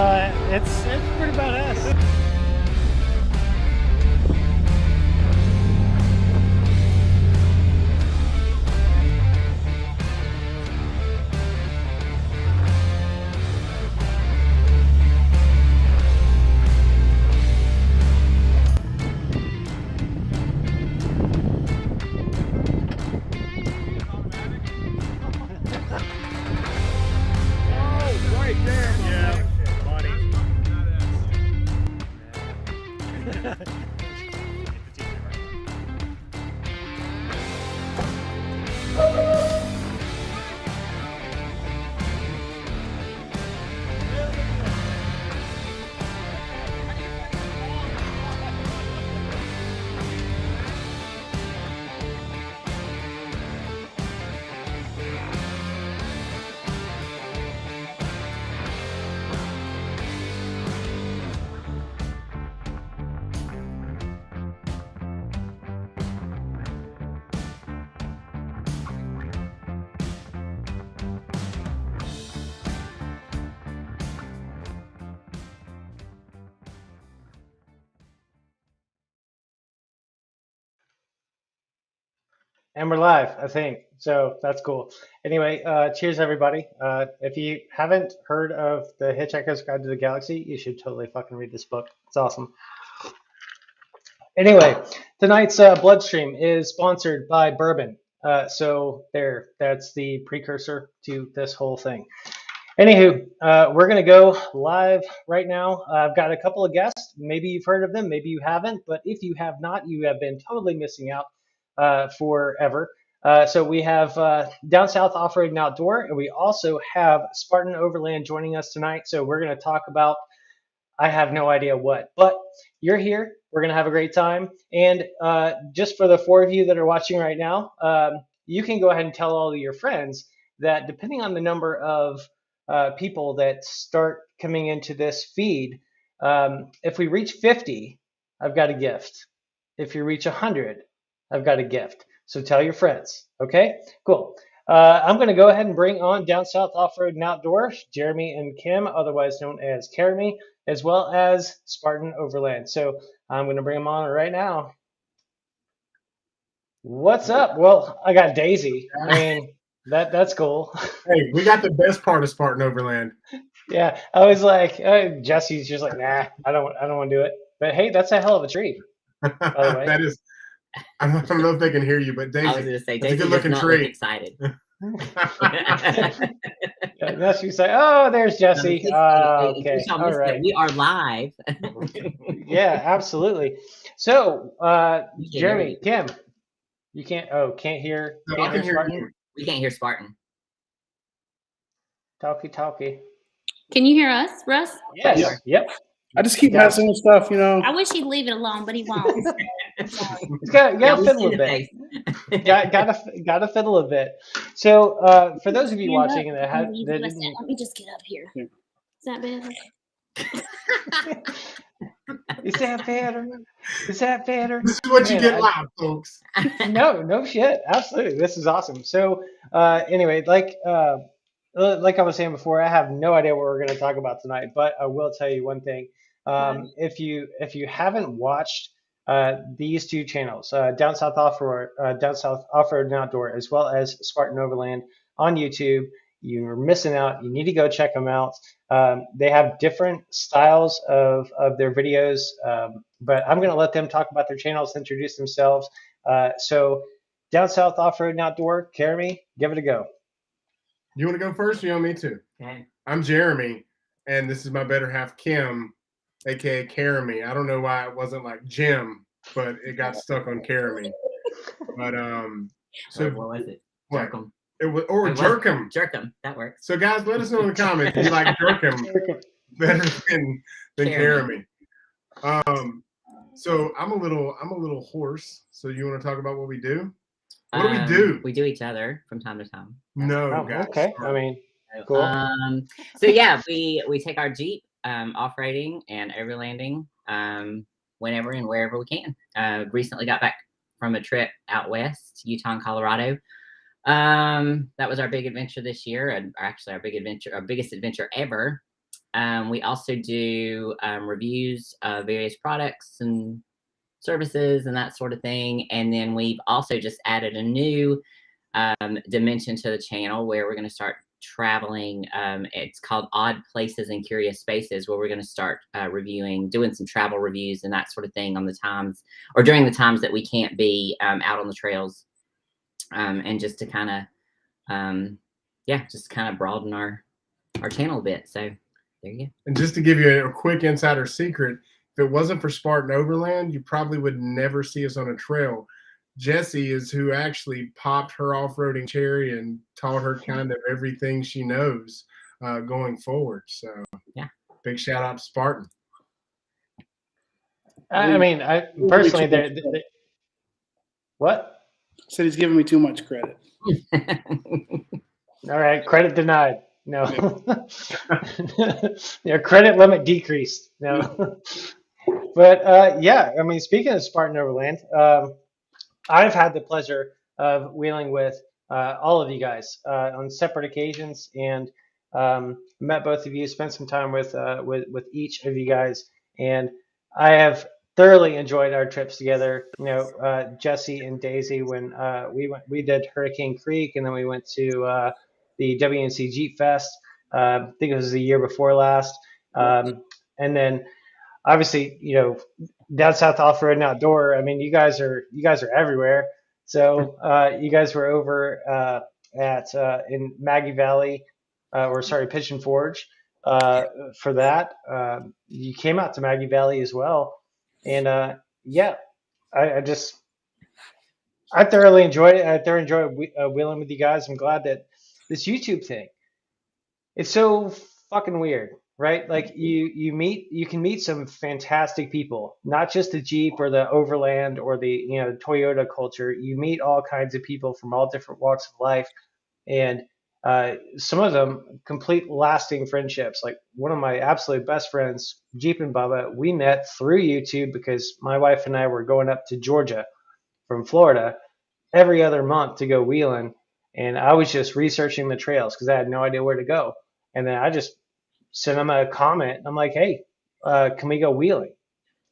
It's pretty badass. Right there, yeah, buddy. And we're live, I think. So that's cool. Anyway, cheers, everybody. If you haven't heard of The Hitchhiker's Guide to the Galaxy, you should totally fucking read this book. It's awesome. Anyway, tonight's Bloodstream is sponsored by bourbon. So that's the precursor to this whole thing. Anywho, we're going to go live right now. I've got a couple of guests. Maybe you've heard of them, maybe you haven't. But if you have not, you have been totally missing out forever. So we have Down South Off-Road and Outdoor, and we also have Spartan Overland joining us tonight. So we're going to talk about, I have no idea what, but you're here. We're going to have a great time. And just for the 4 of you that are watching right now, you can go ahead and tell all of your friends that depending on the number of people that start coming into this feed, if we reach 50, I've got a gift. If you reach 100, I've got a gift. So tell your friends. Okay, cool. I'm going to go ahead and bring on Down South Off-Road and Outdoor, Jeremy and Kim, otherwise known as Caramy, as well as Spartan Overland. So I'm going to bring them on right now. What's up? Well, I got Daisy. I mean, that's cool. Hey, we got the best part of Spartan Overland. Yeah, I was like, Jesse's just like, nah, I don't want to do it. But hey, that's a hell of a tree. By the way. That is, I don't know if they can hear you, but Daisy, I was going to say, that's Daisy a good looking does not tree. look excited. Now she say, "Oh, there's Jesse." Okay, all right. We are live. Yeah, absolutely. So, Jeremy, Kim, you can't. Oh, can't hear. No, Can't I can hear Spartan? you. We can't hear Spartan. Talkie. Can you hear us, Russ? Yes. Yep. I just keep messing with stuff, you know. I wish he'd leave it alone, but he won't. It's got to fiddle a bit. Got to fiddle a bit. So, for those of you watching that have, let me just get up here. Is that better? Is that better? Is that better? This is what you get live, folks. No shit. Absolutely. This is awesome. So, anyway, like I was saying before, I have no idea what we're going to talk about tonight, but I will tell you one thing. If you haven't watched these two channels, Down South Off-Road and Outdoor, as well as Spartan Overland on YouTube, you're missing out. You need to go check them out. They have different styles of their videos, but I'm going to let them talk about their channels, introduce themselves. So, Down South Off-Road and Outdoor, Caramy, give it a go. You want to go first, or you want me to? Okay. I'm Jeremy, and this is my better half, Kim, aka Caramy. I don't know why it wasn't like Jim, but it got stuck on Caramy. But so what was it? What? Jerkum. It was Jerkum. Jerkum. That works. So guys, let us know in the comments if you like Jerkum better than Caramy. So I'm a little hoarse. So you want to talk about what we do? What do we do? We do each other from time to time. No, guys. Okay. I mean, cool. So yeah, we take our Jeep off-roading and overlanding whenever and wherever we can. Recently got back from a trip out west, Utah and Colorado. That was our big adventure this year, and actually our biggest adventure ever. We also do reviews of various products and services and that sort of thing. And then we've also just added a new dimension to the channel where we're going to start traveling. It's called Odd Places and Curious Spaces, where we're going to start doing some travel reviews and that sort of thing on the times or during the times that we can't be out on the trails, and just to kind of just kind of broaden our channel a bit. So there you go. And just to give you a quick insider secret, if it wasn't for Spartan Overland, you probably would never see us on a trail. Jessie is who actually popped her off-roading cherry and taught her kind of everything she knows going forward. So yeah, big shout out to Spartan. I mean, I personally, what? Said he's giving me too much credit. All right, credit denied. No. Your credit limit decreased. No. But yeah, I mean, speaking of Spartan Overland, I've had the pleasure of wheeling with all of you guys on separate occasions, and met both of you, spent some time with each of you guys, and I have thoroughly enjoyed our trips together. You know, Jesse and Daisy, when we did Hurricane Creek, and then we went to the WNC Jeep Fest. I think it was the year before last, and then obviously, you know, down south off road and outdoor. I mean, you guys are everywhere. So you guys were over at in Maggie Valley, Pigeon Forge for that. You came out to Maggie Valley as well, and yeah, I thoroughly enjoyed it. I thoroughly enjoyed wheeling with you guys. I'm glad that this YouTube thing, it's so fucking weird, right? Like you can meet some fantastic people, not just the Jeep or the Overland or the, you know, Toyota culture. You meet all kinds of people from all different walks of life, and some of them complete lasting friendships. Like one of my absolute best friends, Jeep and Bubba, we met through YouTube because my wife and I were going up to Georgia from Florida every other month to go wheeling, and I was just researching the trails because I had no idea where to go. And then I just sent him a comment. I'm like, hey, can we go wheeling?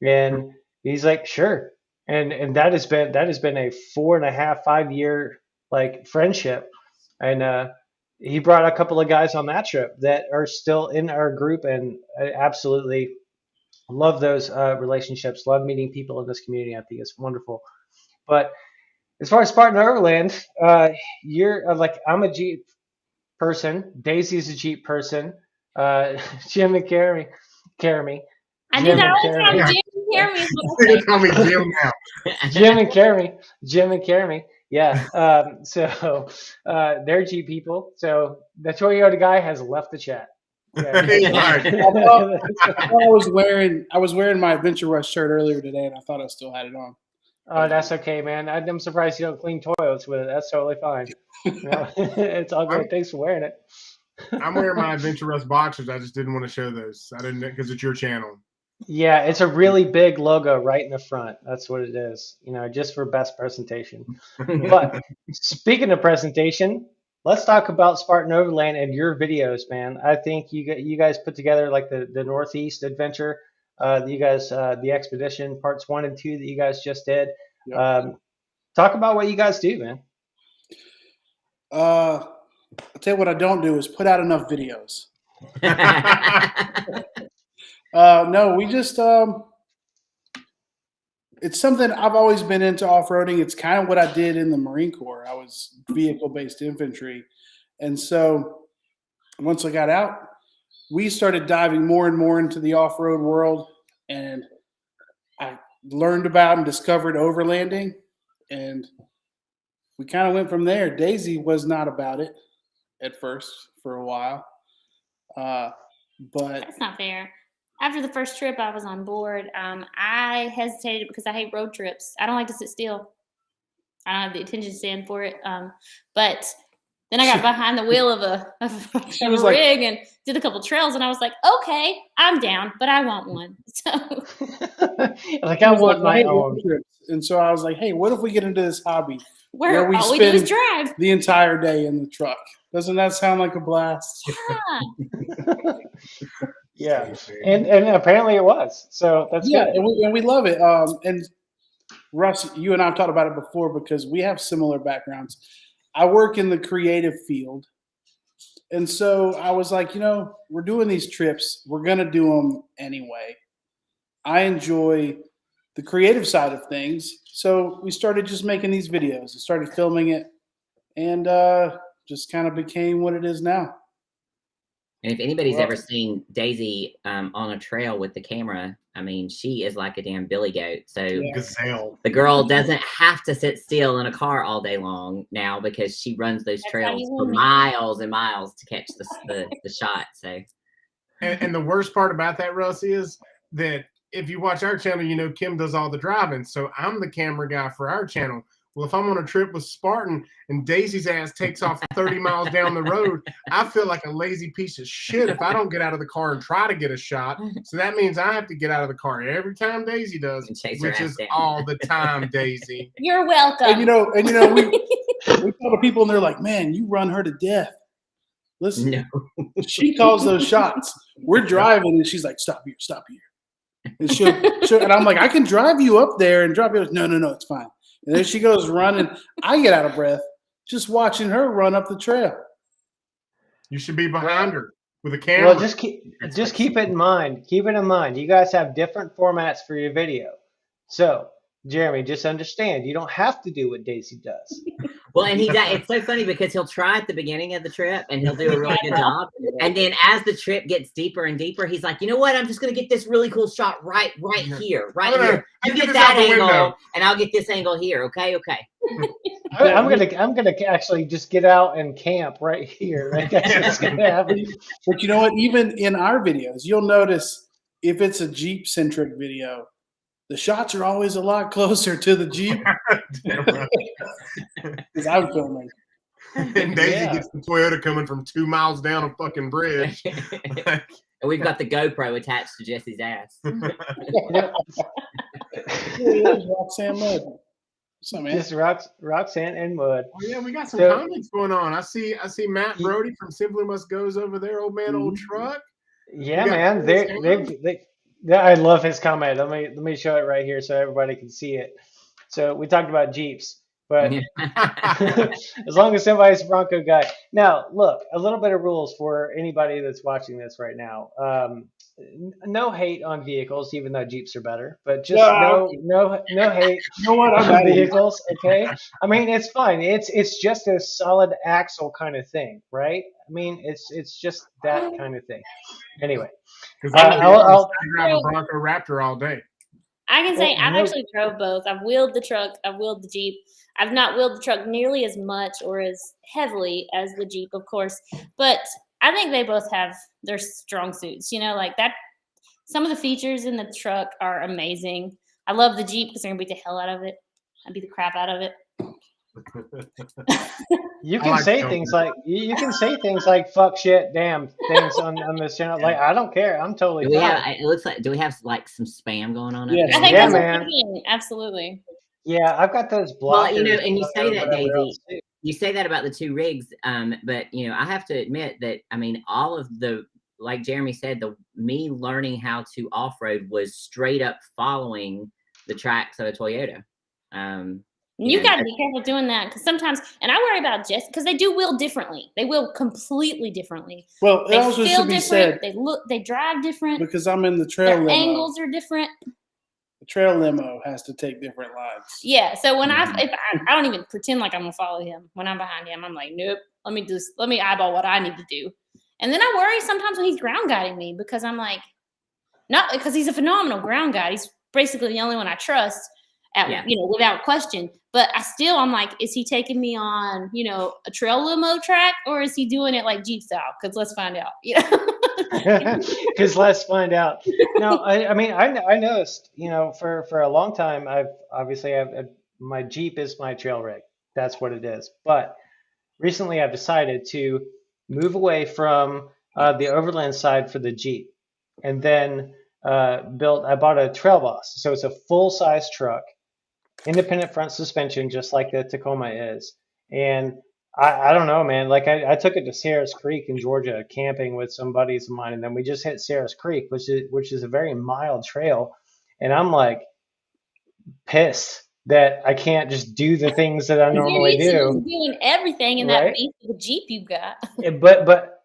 And he's like, sure. And that has been a 4.5, 5 year like friendship. And he brought a couple of guys on that trip that are still in our group, and I absolutely love those relationships. Love meeting people in this community. I think it's wonderful. But as far as Spartan Overland, you're like, I'm a Jeep person. Daisy's a Jeep person. Jim and Carrie. I do that all the time. Yeah. Jim and Jeremy is what I You say. can call me Jim now. Jim and Carrie. Yeah. So they're Jeep people. So the Toyota guy has left the chat. He's like, I was wearing my Adventure Rush shirt earlier today, and I thought I still had it on. Oh, that's okay, man. I'm surprised you don't clean toilets with it. That's totally fine. You know, it's all good. Thanks for wearing it. I'm wearing my Adventure Rush boxers. I just didn't want to show those. I didn't, because it's your channel. Yeah, it's a really big logo right in the front. That's what it is, you know, just for best presentation. But speaking of presentation, let's talk about Spartan Overland and your videos, man. I think you guys put together like the Northeast Adventure, you guys the Expedition parts 1 and 2 that you guys just did. Yep. Talk about what you guys do, man. I'll tell you what I don't do is put out enough videos. No, we just it's something I've always been into off-roading. It's kind of what I did in the Marine Corps. I was vehicle-based infantry. And so once I got out, we started diving more and more into the off-road world, and I learned about and discovered overlanding, and we kind of went from there. Daisy was not about it at first for a while. But That's not fair. After the first trip, I was on board. I hesitated because I hate road trips. I don't like to sit still. I don't have the attention span for it. But then I got behind the wheel of a rig and did a couple trails, and I was like, okay, I'm down, but I want one. So like I want my own. And so I was like, hey, what if we get into this hobby where all we do is drive the entire day in the truck? Doesn't that sound like a blast? Yeah. Yeah, and apparently it was. So that's Yeah, good. and we love it. And Russ, you and I have talked about it before because we have similar backgrounds. I work in the creative field. And so I was like, we're doing these trips. We're going to do them anyway. I enjoy the creative side of things. So we started just making these videos and started filming it and just kind of became what it is now. And if anybody's Well- ever seen Daisy on a trail with the camera, I mean, she is like a damn billy goat. So Yeah. Gazelle. the girl doesn't have to sit still in a car all day long now because she runs those That's how trails you for win. miles and miles to catch the shot. So And the worst part about that, Russ, is that if you watch our channel, you know Kim does all the driving. So I'm the camera guy for our channel. Well, if I'm on a trip with Spartan and Daisy's ass takes off 30 miles down the road, I feel like a lazy piece of shit if I don't get out of the car and try to get a shot. So that means I have to get out of the car every time Daisy does, And chase her which ass is down. all the time, Daisy. You're welcome. And we talk to people and they're like, man, you run her to death. Listen, no, she calls those shots. We're driving and she's like, stop here, stop here. And and I'm like, I can drive you up there and drop you. No, it's fine. And then she goes running. I get out of breath just watching her run up the trail. You should be behind her with a camera. Well, just keep it in mind. Keep it in mind. You guys have different formats for your video. So, Jeremy, just understand you don't have to do what Daisy does. well, and it's so funny because he'll try at the beginning of the trip and he'll do a really good job. And then as the trip gets deeper and deeper, he's like, you know what? I'm just going to get this really cool shot right here. You get that angle and I'll get this angle here. Okay. I'm gonna actually just get out and camp right here. Like, that's what's gonna happen. But you know what? Even in our videos, you'll notice if it's a Jeep centric video, the shots are always a lot closer to the Jeep because I'm filming. And Daisy Yeah. gets the Toyota coming from 2 miles down a fucking bridge. And we've got the GoPro attached to Jesse's ass. You know, Roxanne Mudd. What's up, man? just Roxanne and Mud. Oh yeah, we got some So- comments going on. I see Matt Brody from Simply Must Goes over there. Old man, old truck. Yeah, You got man. comments, I love his comment. Let me show it right here so everybody can see it. So we talked about Jeeps, but as long as somebody's a Bronco guy. Now, look, a little bit of rules for anybody that's watching this right now. No hate on vehicles, even though Jeeps are better, but just no hate You know what? I'm on mad at you. vehicles. Okay, I mean it's fine. It's just a solid axle kind of thing, right? I mean it's just that kind of thing. Anyway, Because I'll I drive a Bronco Raptor all day. I can say Well, I've no- actually drove both. I've wheeled the truck. I've wheeled the Jeep. I've not wheeled the truck nearly as much or as heavily as the Jeep, of course. But I think they both have their strong suits. Like that. Some of the features in the truck are amazing. I love the Jeep because they're gonna beat the hell out of it. I beat the crap out of it. You I can like say Joker. things like you can say things like fuck, shit, damn things on this channel. Like I don't care. I'm totally Do we fine. have? It looks like. Do we have like some spam going on? up Yes. there? I think Yeah, that's what man. we're doing. Absolutely. Yeah, I've got those Well, blockers. and you say that, whatever Daisy. else, too. You say that about the two rigs, but I have to admit that I mean all of the, like Jeremy said, me learning how to off road was straight up following the tracks of a Toyota. You Yeah. got to be careful doing that because sometimes, and I worry about Jess because they do wheel differently. They wheel completely differently. Well, it They also feel should be different. said They drive different. because I'm in the trail Their limo. angles are different. The trail limo has to take different lines. Yeah. So when Mhm. I don't even pretend like I'm gonna follow him. When I'm behind him, I'm like, nope. Let me eyeball what I need to do. And then I worry sometimes when he's ground guiding me because I'm like, not because he's a phenomenal ground guide. He's basically the only one I trust without question. But I'm like, is he taking me on, a trail limo track or is he doing it like Jeep style? Because let's find out. Because let's find out. No, I mean, I noticed, for a long time, my Jeep is my trail rig. That's what it is. But recently I've decided to move away from the overland side for the Jeep. And then I bought a Trail Boss. So it's a full-size truck, independent front suspension, just like the Tacoma is. And I don't know, man. Like I took it to Sarah's Creek in Georgia camping with some buddies of mine, and then we just hit Sarah's Creek, which is a very mild trail, and I'm like pissed that I can't just do the things that I You're normally used to do, just doing everything in that right? beast of a Jeep you got. But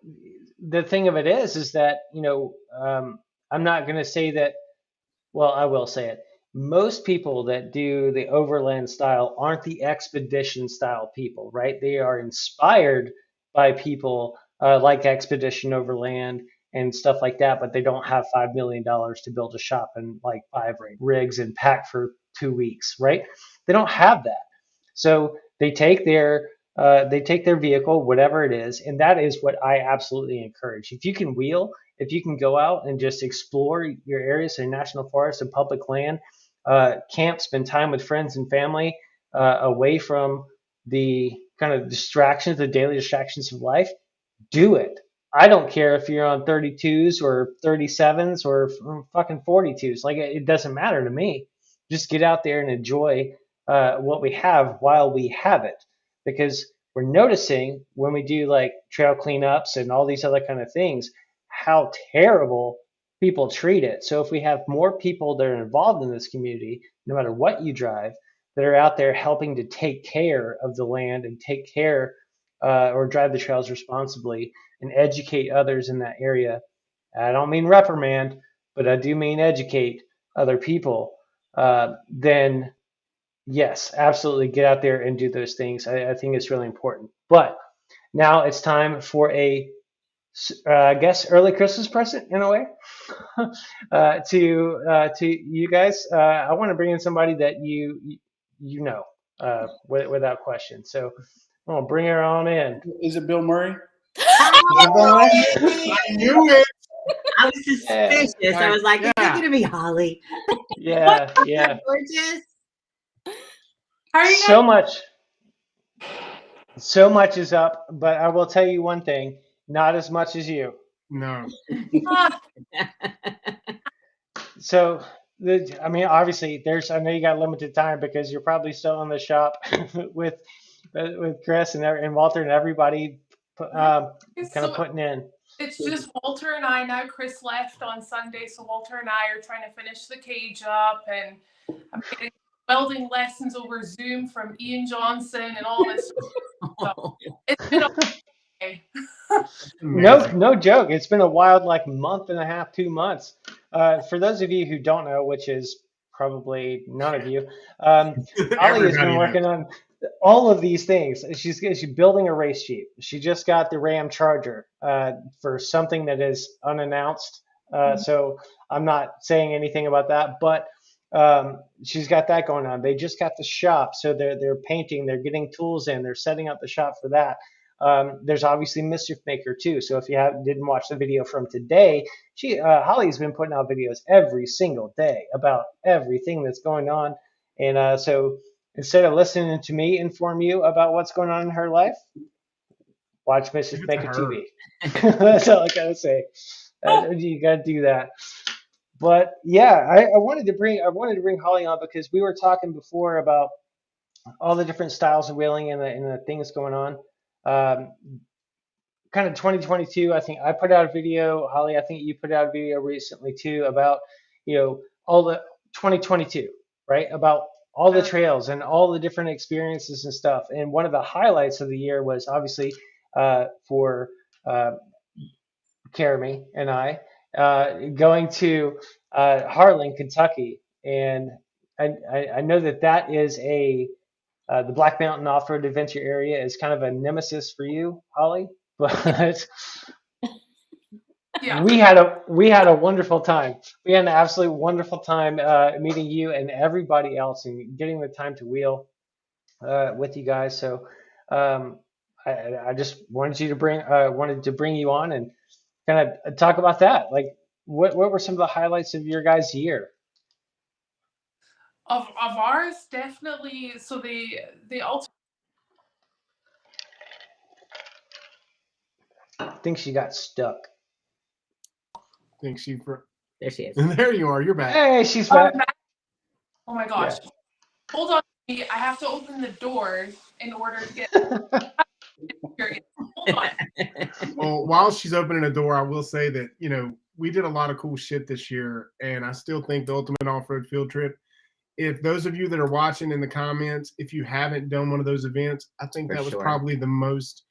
the thing of it is that I'm not going to say that. Well, I will say it. Most people that do the overland style aren't the expedition style people, right? They are inspired by people like Expedition Overland and stuff like that, but they don't have $5 million to build a shop and like 5 rigs and pack for 2 weeks, right? They don't have that. So they take their vehicle, whatever it is, and that is what I absolutely encourage. If you can wheel, if you can go out and just explore your areas in national forest and public land, camp, spend time with friends and family, away from the kind of distractions, the daily distractions of life, do it. I don't care if you're on 32s or 37s or fucking 42s. Like it doesn't matter to me. Just get out there and enjoy what we have while we have it, because we're noticing when we do like trail cleanups and all these other kind of things how terrible people treat it. So if we have more people that are involved in this community, no matter what you drive, that are out there helping to take care of the land and take care or drive the trails responsibly and educate others in that area. I don't mean reprimand, but I do mean educate other people. Then yes, absolutely get out there and do those things. I think it's really important. But now it's time for I guess, early Christmas present in a way to you guys. I want to bring in somebody that you know without question. So I'm gonna bring her on in. Is it Bill Murray? I knew it. I was suspicious. I was like, is Yeah. it going to be Holly? Yeah. Gorgeous. How are you So much is up, but I will tell you one thing: not as much as you. No. guys? So, I mean, obviously, I know you got limited time because you're probably still in the shop with Chris and Walter and everybody, kind of putting in. It's just Walter and I now. Chris left on Sunday, so Walter and I are trying to finish the cage up, and I'm getting welding lessons over Zoom from Ian Johnson and all this stuff. It's been okay. No joke. It's been a wild like month and a half, 2 months. For those of you who don't know, which is probably none of you, Holly has been working on all of these things. She's building a race Jeep. She just got the Ram Charger for something that is unannounced. So I'm not saying anything about that, but she's got that going on. They just got the shop, so they're painting. They're getting tools in. They're setting up the shop for that. There's obviously Mischief Maker too. So if you didn't watch the video from today, Holly's been putting out videos every single day about everything that's going on. And so instead of listening to me inform you about what's going on in her life, watch Mischief Maker TV. That's all I gotta say. You gotta do that. But yeah, I wanted to bring Holly on because we were talking before about all the different styles of wheeling and the things going on. Kind of 2022, I think I put out a video. Holly, I think you put out a video recently too about all the 2022, right? About all the trails and all the different experiences and stuff. And one of the highlights of the year was obviously for Jeremy and I going to Harlan, Kentucky, and I know that is the Black Mountain Off-Road Adventure area is kind of a nemesis for you, Holly, but Yeah. we had a wonderful time. We had an absolutely wonderful time meeting you and everybody else and getting the time to wheel with you guys. So I just wanted to bring you on and kind of talk about that. Like, what were some of the highlights of your guys' year? Of ours, definitely. So the ultimate. I think she got stuck. Think she. There she is. There you are. You're back. Hey, she's back. Oh my gosh. Yeah. Hold on. I have to open the doors in order to get. experience. Hold on. Well, while she's opening the door, I will say that, we did a lot of cool shit this year, and I still think the Ultimate Off-Road Field Trip, if those of you that are watching in the comments, if you haven't done one of those events, I think For that was sure. probably the most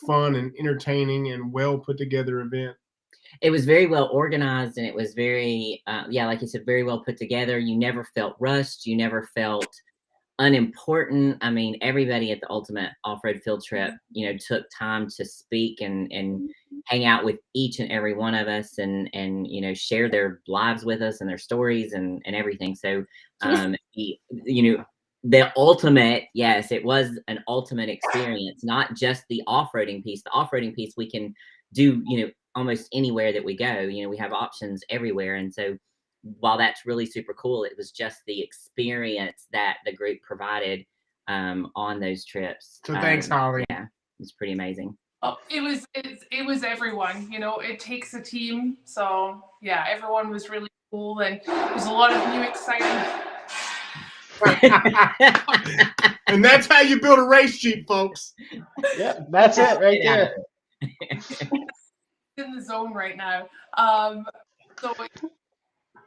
fun and entertaining and well put together event. It was very well organized, and it was very, like you said, very well put together. You never felt rushed. You never felt unimportant. I mean, everybody at the Ultimate Off-Road Field Trip, took time to speak and hang out with each and every one of us, and share their lives with us and their stories and everything. So, the ultimate, yes, it was an ultimate experience, not just the off-roading piece. The off-roading piece we can do, almost anywhere that we go. We have options everywhere, and so while that's really super cool, it was just the experience that the group provided on those trips. So thanks, Holly. Yeah, it was pretty amazing. Oh, it was everyone. It takes a team. So yeah, everyone was really cool, and there's a lot of new exciting. And that's how you build a race Jeep, folks. Yeah, that's it right there. In the zone right now. So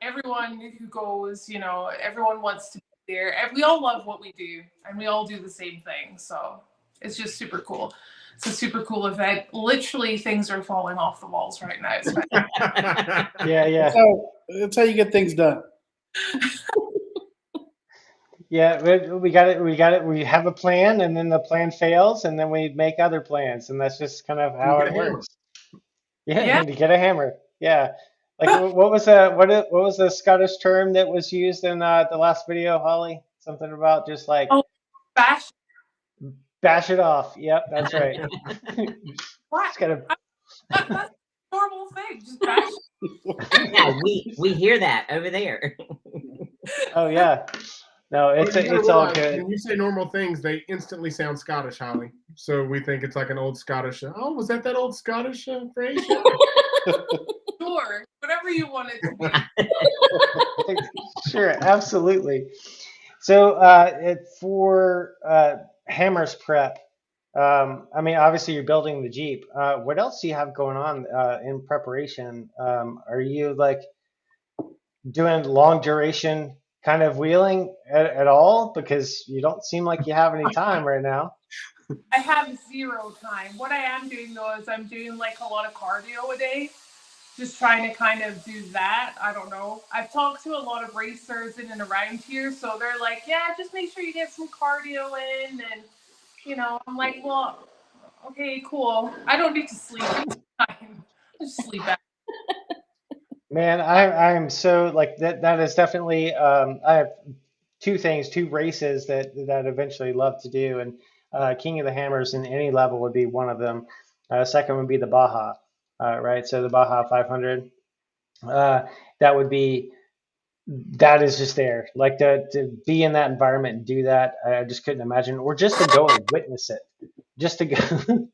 everyone who goes, everyone wants to be there. And we all love what we do, and we all do the same thing. So it's just super cool. It's a super cool event. Literally, things are falling off the walls right now. It's Yeah. That's how you get things done. Yeah, we got it. We have a plan, and then the plan fails, and then we make other plans, and that's just kind of how it works. Yeah, to get a hammer. Yeah, like what was the Scottish term that was used in the last video, Holly? Something about just like bash it off. Yep, that's right. What? Just gotta. That's a normal thing. Just bash. Yeah, we hear that over there. Oh yeah. No, it's all good. When you say normal things, they instantly sound Scottish, Holly. So we think it's like an old Scottish. Oh, was that old Scottish phrase? Sure, whatever you want it to be. Sure, absolutely. So for Hammers prep, I mean, obviously you're building the Jeep. What else do you have going on in preparation? Are you like doing long duration kind of wheeling at all? Because you don't seem like you have any time right now. I have zero time. What I am doing though is I'm doing like a lot of cardio a day, just trying to kind of do that. I don't know. I've talked to a lot of racers in and around here, so they're like, yeah, just make sure you get some cardio in, and I'm like, well, okay, cool. I don't need to sleep. It's fine. I'll just sleep back. Man, I'm so like that is definitely I have two races that eventually love to do, and King of the Hammers in any level would be one of them. Second would be the Baja, right? So the Baja 500, that is just there. Like to be in that environment and do that, I just couldn't imagine. Or just to go and witness it, just to go,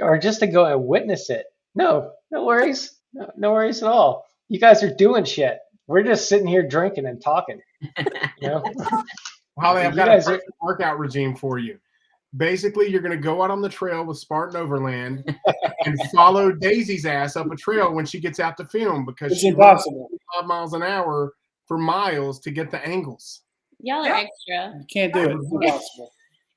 or just to go and witness it. No worries, no worries at all. You guys are doing shit. We're just sitting here drinking and talking. Holly, I've got a workout regime for you. Basically, you're going to go out on the trail with Spartan Overland and follow Daisy's ass up a trail when she gets out to film, because It's she impossible. runs 5 miles an hour for miles to get the angles. Y'all are extra. You can't do it. It's impossible.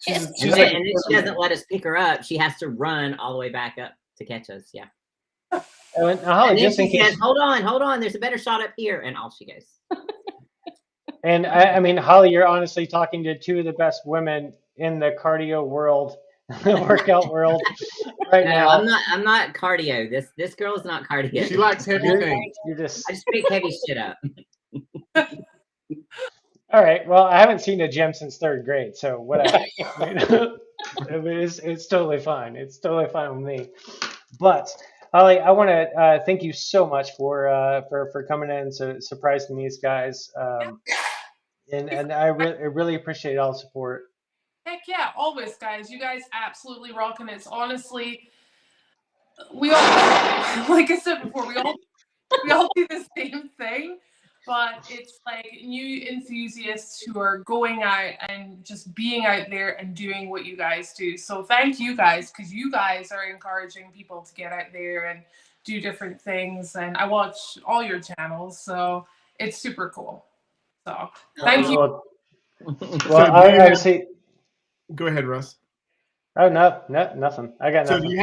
And then she doesn't let us pick her up. She has to run all the way back up to catch us. Yeah. And Holly, And then just in she case, says, hold on, there's a better shot up here, and off she goes. and I mean, Holly, you're honestly talking to two of the best women in the cardio world, workout world, right now. I'm not cardio. This girl is not cardio. She likes heavy things. I just pick heavy shit up. all right. Well, I haven't seen a gym since 3rd grade, so whatever. I mean, it's totally fine. It's totally fine with me. But Holly, I want to thank you so much for coming in, so surprising these guys, and I really appreciate all the support. Heck yeah, always, guys. You guys absolutely rock, and it's honestly, we all, like I said before, we all do the same thing. but it's like new enthusiasts who are going out and just being out there and doing what you guys do. So thank you guys, because you guys are encouraging people to get out there and do different things. And I watch all your channels, so it's super cool. So thank you. Well, So do you I have, see. go ahead, Russ. Oh no, nothing. I got So nothing. do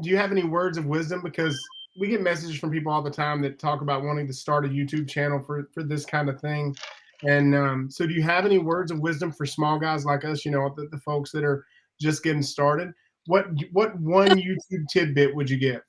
you have any words of wisdom? Because we get messages from people all the time that talk about wanting to start a YouTube channel for this kind of thing. And so do you have any words of wisdom for small guys like us, the folks that are just getting started? What one YouTube tidbit would you give?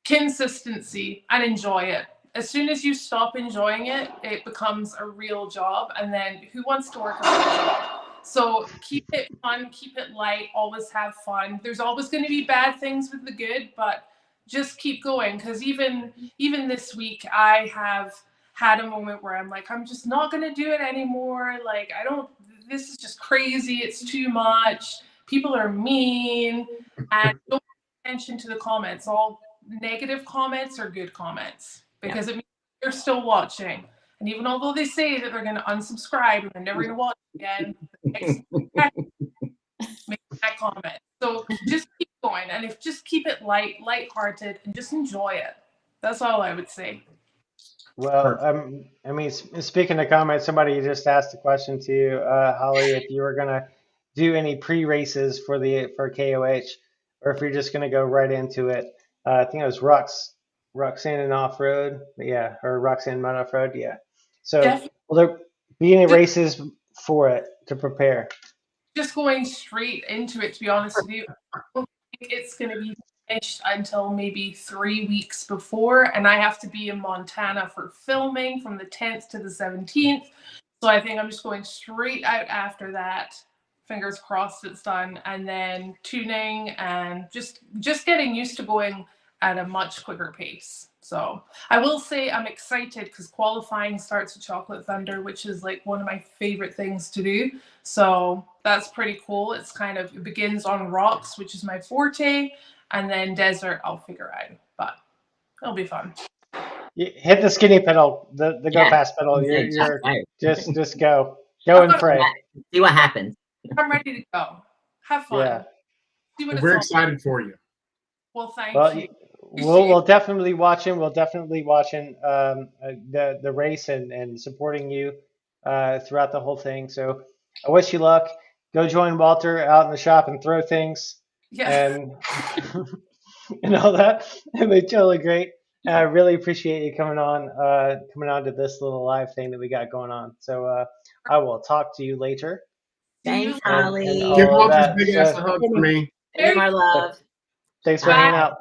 Consistency and enjoy it. As soon as you stop enjoying it, it becomes a real job. And then who wants to work a real job? So keep it fun, keep it light, always have fun. There's always going to be bad things with the good, but just keep going. Because even this week, I have had a moment where I'm like, I'm just not going to do it anymore. Like, I don't, this is just crazy. It's too much. People are mean. And don't pay attention to the comments. All negative comments are good comments, because it means they're still watching. And even although they say that they're going to unsubscribe and they're never going to watch again, make that comment. So just keep going, and just keep it lighthearted, and just enjoy it. That's all I would say. Well, I mean, speaking of comments, somebody just asked a question to you, Holly, if you were gonna do any pre-races for KOH, or if you're just gonna go right into it. I think it was Roxanne and Off Road, yeah, or Roxanne Mud Off Road, yeah. So Definitely. will there be any races for it to prepare? Just going straight into it, to be honest with you, I don't think it's going to be finished until maybe 3 weeks before, and I have to be in Montana for filming from the 10th to the 17th. So I think I'm just going straight out after that. Fingers crossed it's done, and then tuning and just getting used to going at a much quicker pace. So I will say I'm excited because qualifying starts at Chocolate Thunder, which is like one of my favorite things to do. So that's pretty cool. It begins on rocks, which is my forte, and then desert I'll figure out, but it'll be fun. You hit the skinny pedal, the go fast pedal. You're just go and pray. See what happens. I'm ready to go. Have fun. Yeah. See what We're it's excited for you. Well, thank you. We'll definitely watching. We'll definitely watching the race and supporting you throughout the whole thing. So I wish you luck. Go join Walter out in the shop and throw things and and all that. It'll be totally great. And I really appreciate you coming on to this little live thing that we got going on. So I will talk to you later. Thanks, Holly. And Give all of Walter's that. big ass a hug for me. Give him our love. Thanks for hanging out.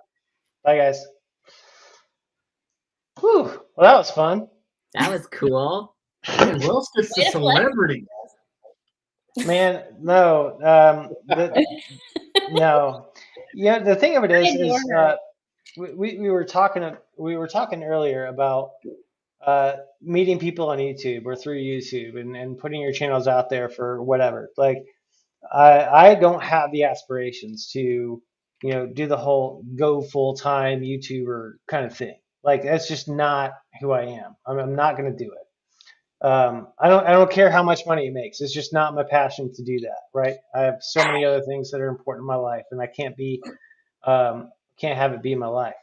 Bye, guys. Whew. Well, that was fun. That was cool. Man, Will's just a celebrity. Man, no. No. Yeah, the thing of it is we were talking earlier about meeting people on YouTube or through YouTube and putting your channels out there for whatever. Like I don't have the aspirations to, do the whole go full-time YouTuber kind of thing. Like that's just not who I am. I'm not going to do it. I don't care how much money it makes. It's just not my passion to do that. Right. I have so many other things that are important in my life, and I can't have it be my life.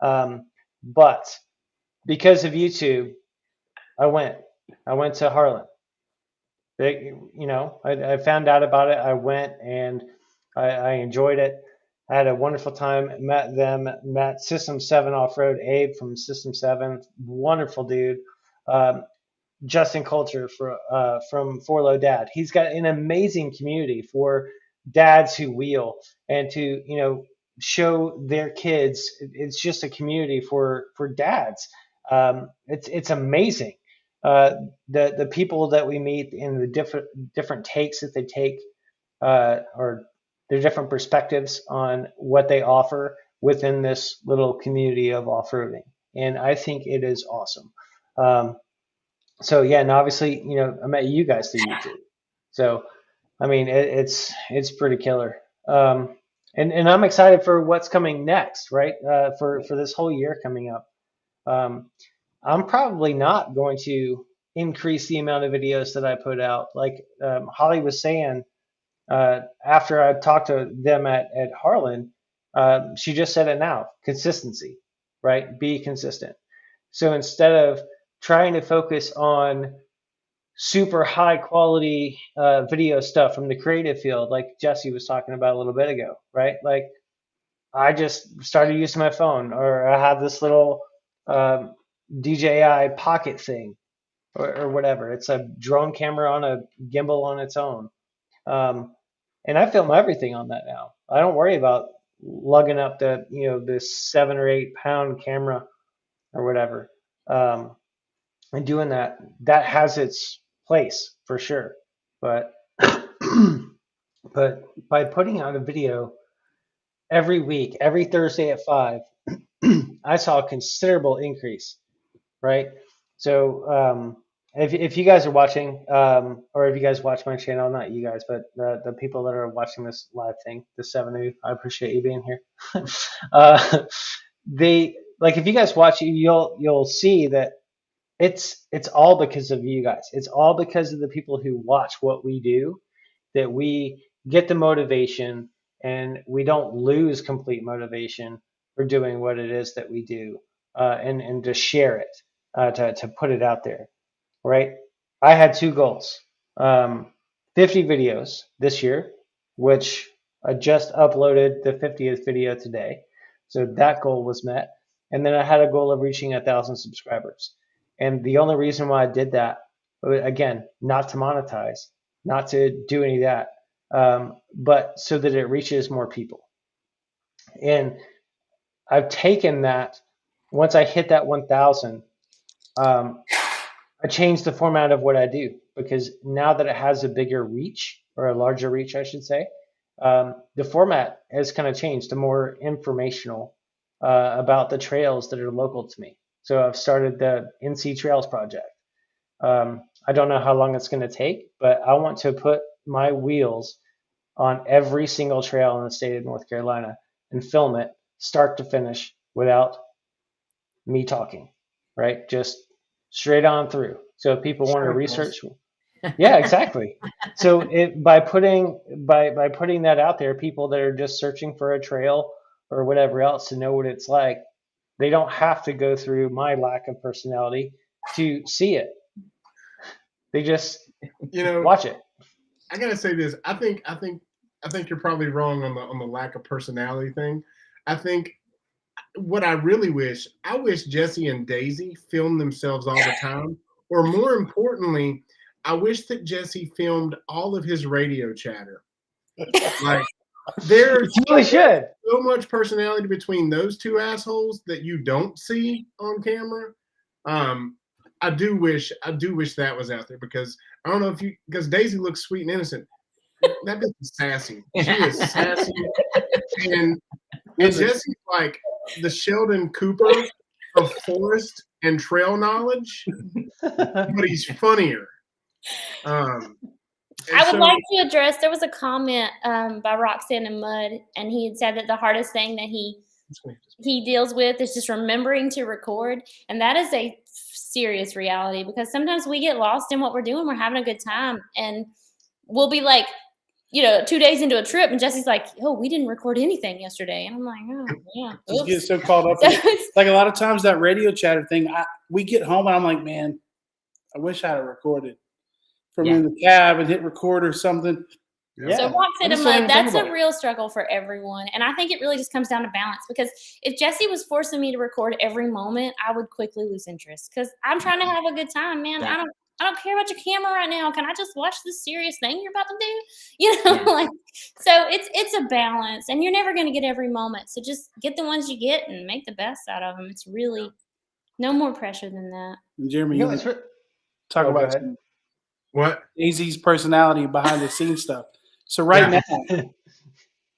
But because of YouTube, I went to Harlan. I found out about it. I went and I enjoyed it. I had a wonderful time. Met System 7 Off-Road, Abe from System 7. Wonderful dude. Justin Culture from For Low Dad. He's got an amazing community for dads who wheel and to, show their kids. It's just a community for dads. It's amazing. The people that we meet and the different takes that they take, or their different perspectives on what they offer within this little community of off-roading, and I think it is awesome. So yeah, and obviously, I met you guys through YouTube. So I mean, it's pretty killer. And I'm excited for what's coming next, right? For this whole year coming up. I'm probably not going to increase the amount of videos that I put out. Like Holly was saying, after I talked to them at Harlan, she just said it now: consistency, right? Be consistent. So instead of trying to focus on super high quality video stuff from the creative field, like Jesse was talking about a little bit ago, right? Like I just started using my phone, or I have this little DJI Pocket thing, or whatever. It's a drone camera on a gimbal on its own. And I film everything on that now. I don't worry about lugging up this 7 or 8 pound camera or whatever. And doing that has its place for sure. But but by putting out a video every week, every Thursday at 5, I saw a considerable increase, right? So if you guys are watching, or if you guys watch my channel, not you guys, but the people that are watching this live thing, the 7 of you, I appreciate you being here. If you guys watch, you'll see that it's all because of you guys. It's all because of the people who watch what we do, that we get the motivation, and we don't lose complete motivation for doing what it is that we do, and to share it, to put it out there, right? I had 2 goals: 50 videos this year, which I just uploaded the 50th video today, so that goal was met. And then I had a goal of reaching 1,000 subscribers. And the only reason why I did that, again, not to monetize, not to do any of that, but so that it reaches more people. And I've taken that, once I hit that 1,000, I changed the format of what I do, because now that it has a bigger reach, or a larger reach, I should say, the format has kind of changed to more informational about the trails that are local to me. So I've started the NC Trails project. I don't know how long it's going to take, but I want to put my wheels on every single trail in the state of North Carolina and film it start to finish without me talking, right? Just straight on through. So if people want to research, yeah, exactly. So by putting that out there, people that are just searching for a trail or whatever else to know what it's like, they don't have to go through my lack of personality to see it. They just watch it. I gotta say this. I think you're probably wrong on the lack of personality thing. I think what I wish Jesse and Daisy filmed themselves all the time, or more importantly, I wish that Jesse filmed all of his radio chatter. Like, there's really should. So much personality between those 2 assholes that you don't see on camera. I do wish that was out there, because I don't know because Daisy looks sweet and innocent. That bitch is sassy. She is sassy. And Jesse's like the Sheldon Cooper of forest and trail knowledge, but he's funnier. I would like to address, there was a comment by Roxanne and Mud, and he had said that the hardest thing that he deals with is just remembering to record. And that is a serious reality, because sometimes we get lost in what we're doing. We're having a good time, and we'll be like, 2 days into a trip, and Jesse's like, "Oh, we didn't record anything yesterday," and I'm like, "Oh, yeah." Just get so caught up. Like a lot of times that radio chatter thing, we get home and I'm like, man, I wish I had recorded from in the cab and hit record or something. Yeah. So Roxanne and Mud, that's a real struggle for everyone. And I think it really just comes down to balance, because if Jesse was forcing me to record every moment, I would quickly lose interest, because I'm trying to have a good time, man. Yeah. I don't care about your camera right now. Can I just watch this serious thing you're about to do? So it's a balance, and you're never going to get every moment. So just get the ones you get and make the best out of them. It's really no more pressure than that. And Jeremy, you talk about what Daisy's personality behind the scenes stuff. So now,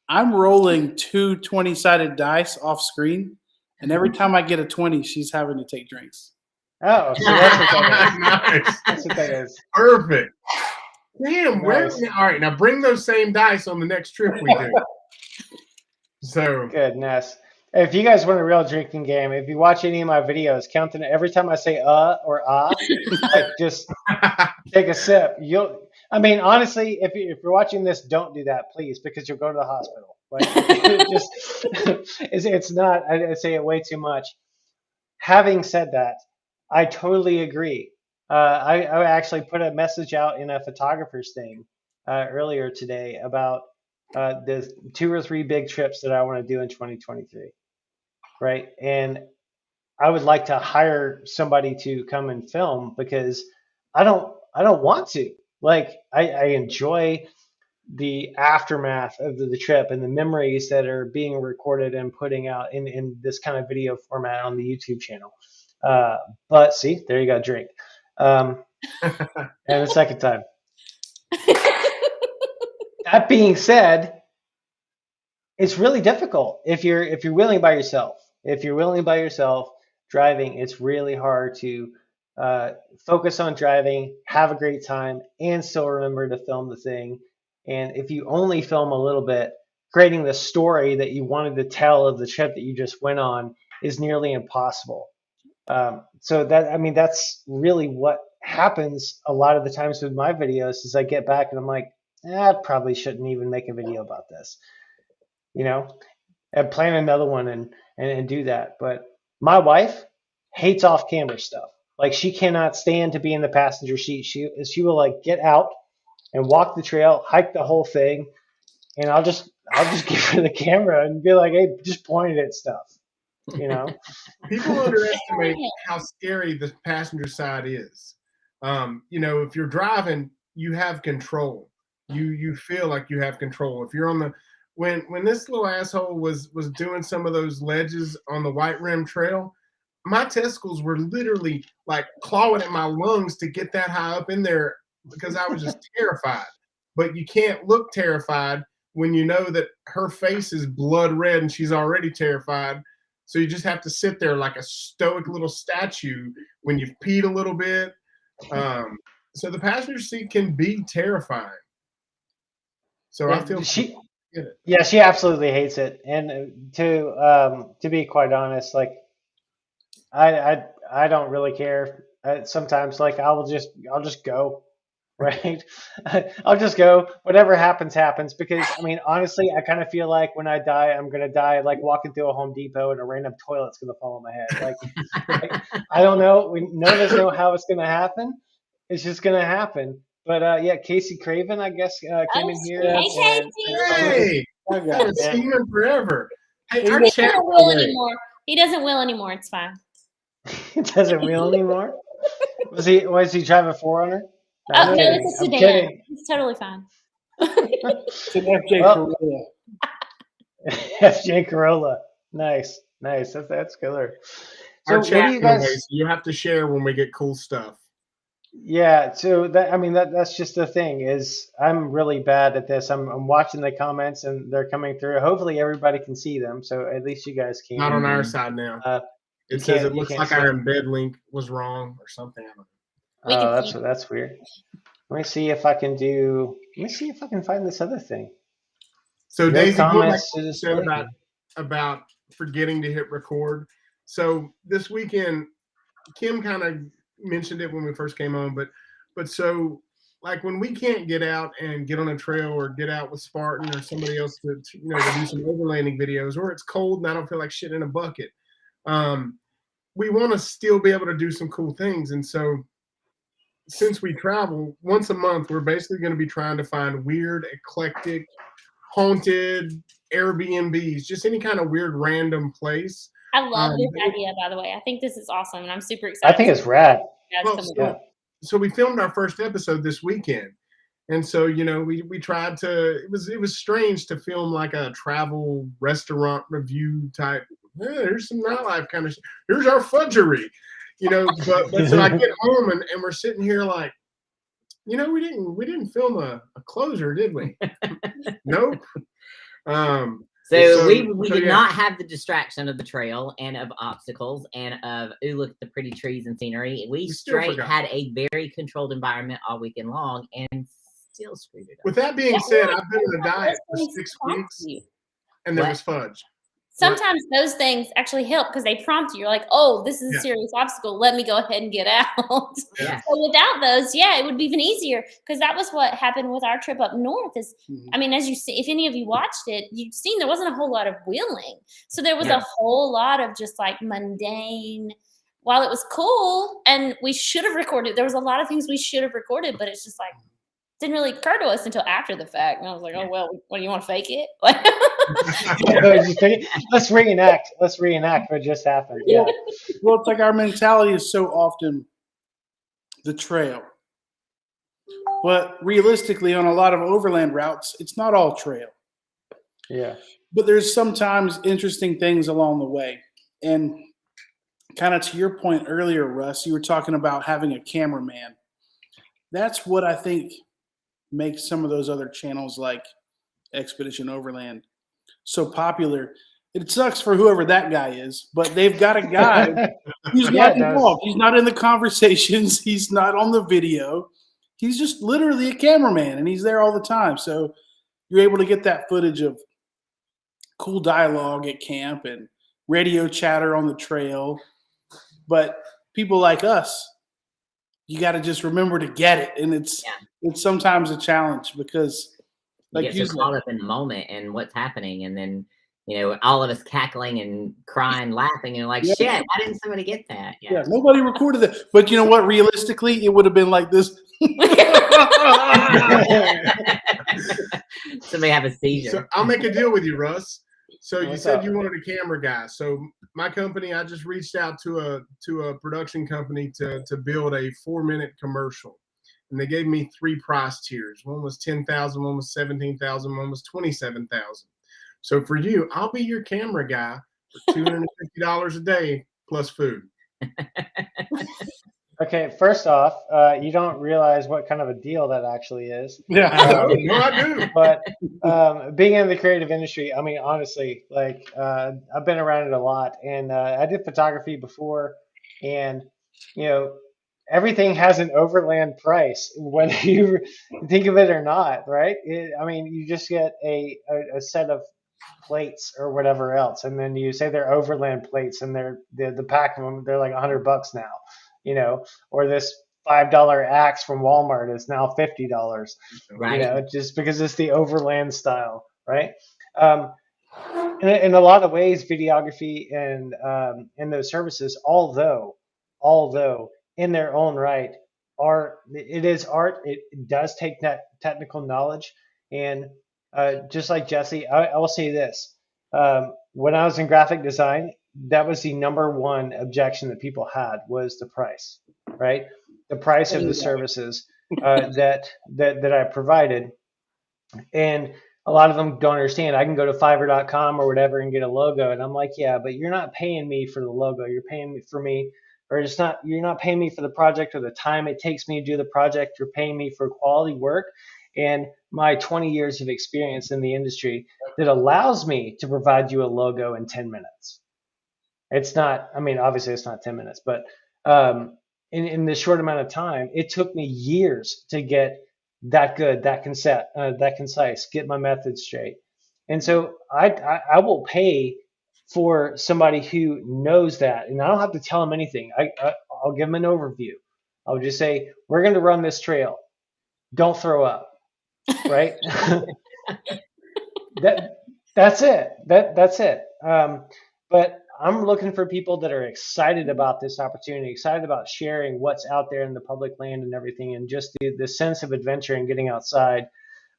I'm rolling 2 20-sided dice off screen, and every time I get a 20, she's having to take drinks. Oh, so that's what that is. Nice. That's what that is. Perfect. Damn, Nice. all right, now bring those same dice on the next trip we do. So Goodness. If you guys want a real drinking game, if you watch any of my videos, counting every time I say or like just take a sip. I mean, honestly, if you're watching this, don't do that, please, because you'll go to the hospital. Like, it's not. I say it way too much. Having said that, I totally agree. I actually put a message out in a photographer's thing earlier today about the 2 or 3 big trips that I want to do in 2023, right? And I would like to hire somebody to come and film because I don't want to. Like I enjoy the aftermath of the trip and the memories that are being recorded and putting out in this kind of video format on the YouTube channel. But see, there you go, drink. And the second time. That being said, it's really difficult if you're willing by yourself. If you're willing by yourself driving, it's really hard to focus on driving, have a great time, and still remember to film the thing. And if you only film a little bit, creating the story that you wanted to tell of the trip that you just went on is nearly impossible. So that's really what happens a lot of the times with my videos is I get back and I'm like, I probably shouldn't even make a video about this, and plan another one and do that. But my wife hates off camera stuff. Like she cannot stand to be in the passenger seat. She will like get out and walk the trail, hike the whole thing, and I'll just give her the camera and be like, hey, just point it at stuff. People underestimate how scary the passenger side is. If you're driving, you have control. You feel like you have control. If you're on the when this little asshole was doing some of those ledges on the White Rim Trail, my testicles were literally like clawing at my lungs to get that high up in there because I was just terrified. But you can't look terrified when you know that her face is blood red and she's already terrified. So you just have to sit there like a stoic little statue when you've peed a little bit. So the passenger seat can be terrifying. So I feel she absolutely hates it. And to be quite honest, like I don't really care. Sometimes like I'll just go. Right. I'll just go. Whatever happens, happens. Because I mean, honestly, I kind of feel like when I die, I'm gonna die like walking through a Home Depot and a random toilet's gonna fall on my head. Like I don't know. None of us know how it's gonna happen. It's just gonna happen. But yeah, Casey Craven, I guess, came in here. Hey, I haven't seen him forever. Hey, he doesn't will anymore. He doesn't will anymore. It's fine. He doesn't wheel anymore. Was he driving 4Runner? No, it's a sedan. It's totally fine. It's an FJ Corolla. FJ Corolla. Nice. That's killer. So our chat, you have to share when we get cool stuff. Yeah. So that's just the thing is I'm really bad at this. I'm watching the comments and they're coming through. Hopefully everybody can see them. So at least you guys can. Not on our side now. It says it looks like our embed link was wrong or something. I don't know. Oh, that's weird. Let me see if I can find this other thing. So Daisy, said about forgetting to hit record. So this weekend, Kim kind of mentioned it when we first came on, but so like when we can't get out and get on a trail or get out with Spartan or somebody else to do some overlanding videos, or it's cold and I don't feel like shit in a bucket. We want to still be able to do some cool things, and so since we travel once a month, we're basically going to be trying to find weird, eclectic, haunted Airbnbs, just any kind of weird, random place. I love this idea, by the way. I think this is awesome, and I'm super excited. I think it's rad. So we filmed our first episode this weekend, and so we tried to. It was strange to film like a travel restaurant review type. Here's some nightlife kind of. Here's our fudgery. But so I get home and we're sitting here like, we didn't film a closer, did we? Nope. So we did not have the distraction of the trail and of obstacles and of look at the pretty trees and scenery. We straight had a very controlled environment all weekend long and still screwed it up. With that being said, I've been on a diet for 6 weeks and there was fudge. sometimes those things actually help because they prompt you. You're like, oh, this is a Yeah. serious obstacle. Let me go ahead and get out. Yeah. So without those, yeah, it would be even easier because that was what happened with our trip up north. Is I mean, as you see, if any of you watched it, you've seen there wasn't a whole lot of wheeling. So there was Yeah. a whole lot of just like mundane. While it was cool and we should have recorded, there was a lot of things we should have recorded, but it's just like didn't really occur to us until after the fact. And I was like, oh well, what do you want to fake it? Let's reenact. Let's reenact what just happened. Yeah. Well, it's like our mentality is so often the trail. But realistically, on a lot of overland routes, it's not all trail. Yeah. But there's sometimes interesting things along the way. And kind of to your point earlier, Russ, you were talking about having a cameraman. That's what I think makes some of those other channels like Expedition Overland so popular. It sucks for whoever that guy is, but they've got a guy who's Yeah, not it does. involved. He's not in the conversations. He's not on the video. He's just literally a cameraman, and he's there all the time. So you're able to get that footage of cool dialogue at camp and radio chatter on the trail. But people like us, you got to just remember to get it, and it's sometimes a challenge because, You like get so caught up in the moment and what's happening, and then all of us cackling and crying, laughing, and like, shit, why didn't somebody get that? Yeah, nobody recorded that. But you know what? Realistically, it would have been like this. Somebody have a seizure. So I'll make a deal with you, Russ. So you What's said up? you wanted a camera guy. So my company, I just reached out to a production company to build a 4-minute commercial, and they gave me 3 price tiers. One was $10,000, one was $17,000, one was $27,000. So for you, I'll be your camera guy for $250 a day plus food. Okay, first off, you don't realize what kind of a deal that actually is. Yeah. No, I do. But being in the creative industry, I mean, honestly, like I've been around it a lot, and I did photography before, and everything has an overland price, whether you think of it or not, right? I mean, you just get a set of plates or whatever else, and then you say they're overland plates, and they're the pack of them, they're like $100 now, or this $5 axe from Walmart is now $50, Right. just because it's the overland style, right? In a lot of ways, videography and those services, although in their own right, it is art. It does take that technical knowledge, and just like Jesse, I will say this: when I was in graphic design, that was the number one objection that people had was the price, right? The price of the services that I provided, and a lot of them don't understand. I can go to Fiverr.com or whatever and get a logo, and I'm like, yeah, but you're not paying me for the logo. You're paying me for me, or it's not. You're not paying me for the project or the time it takes me to do the project. You're paying me for quality work and my 20 years of experience in the industry that allows me to provide you a logo in 10 minutes. It's not. I mean, obviously, it's not 10 minutes, but in this short amount of time, it took me years to get that good, that concise, get my methods straight. And so I will pay for somebody who knows that, and I don't have to tell them anything. I'll give them an overview. I'll just say, we're going to run this trail. Don't throw up, right? That's it. That's it. But I'm looking for people that are excited about this opportunity, excited about sharing what's out there in the public land and everything, and just the sense of adventure and getting outside.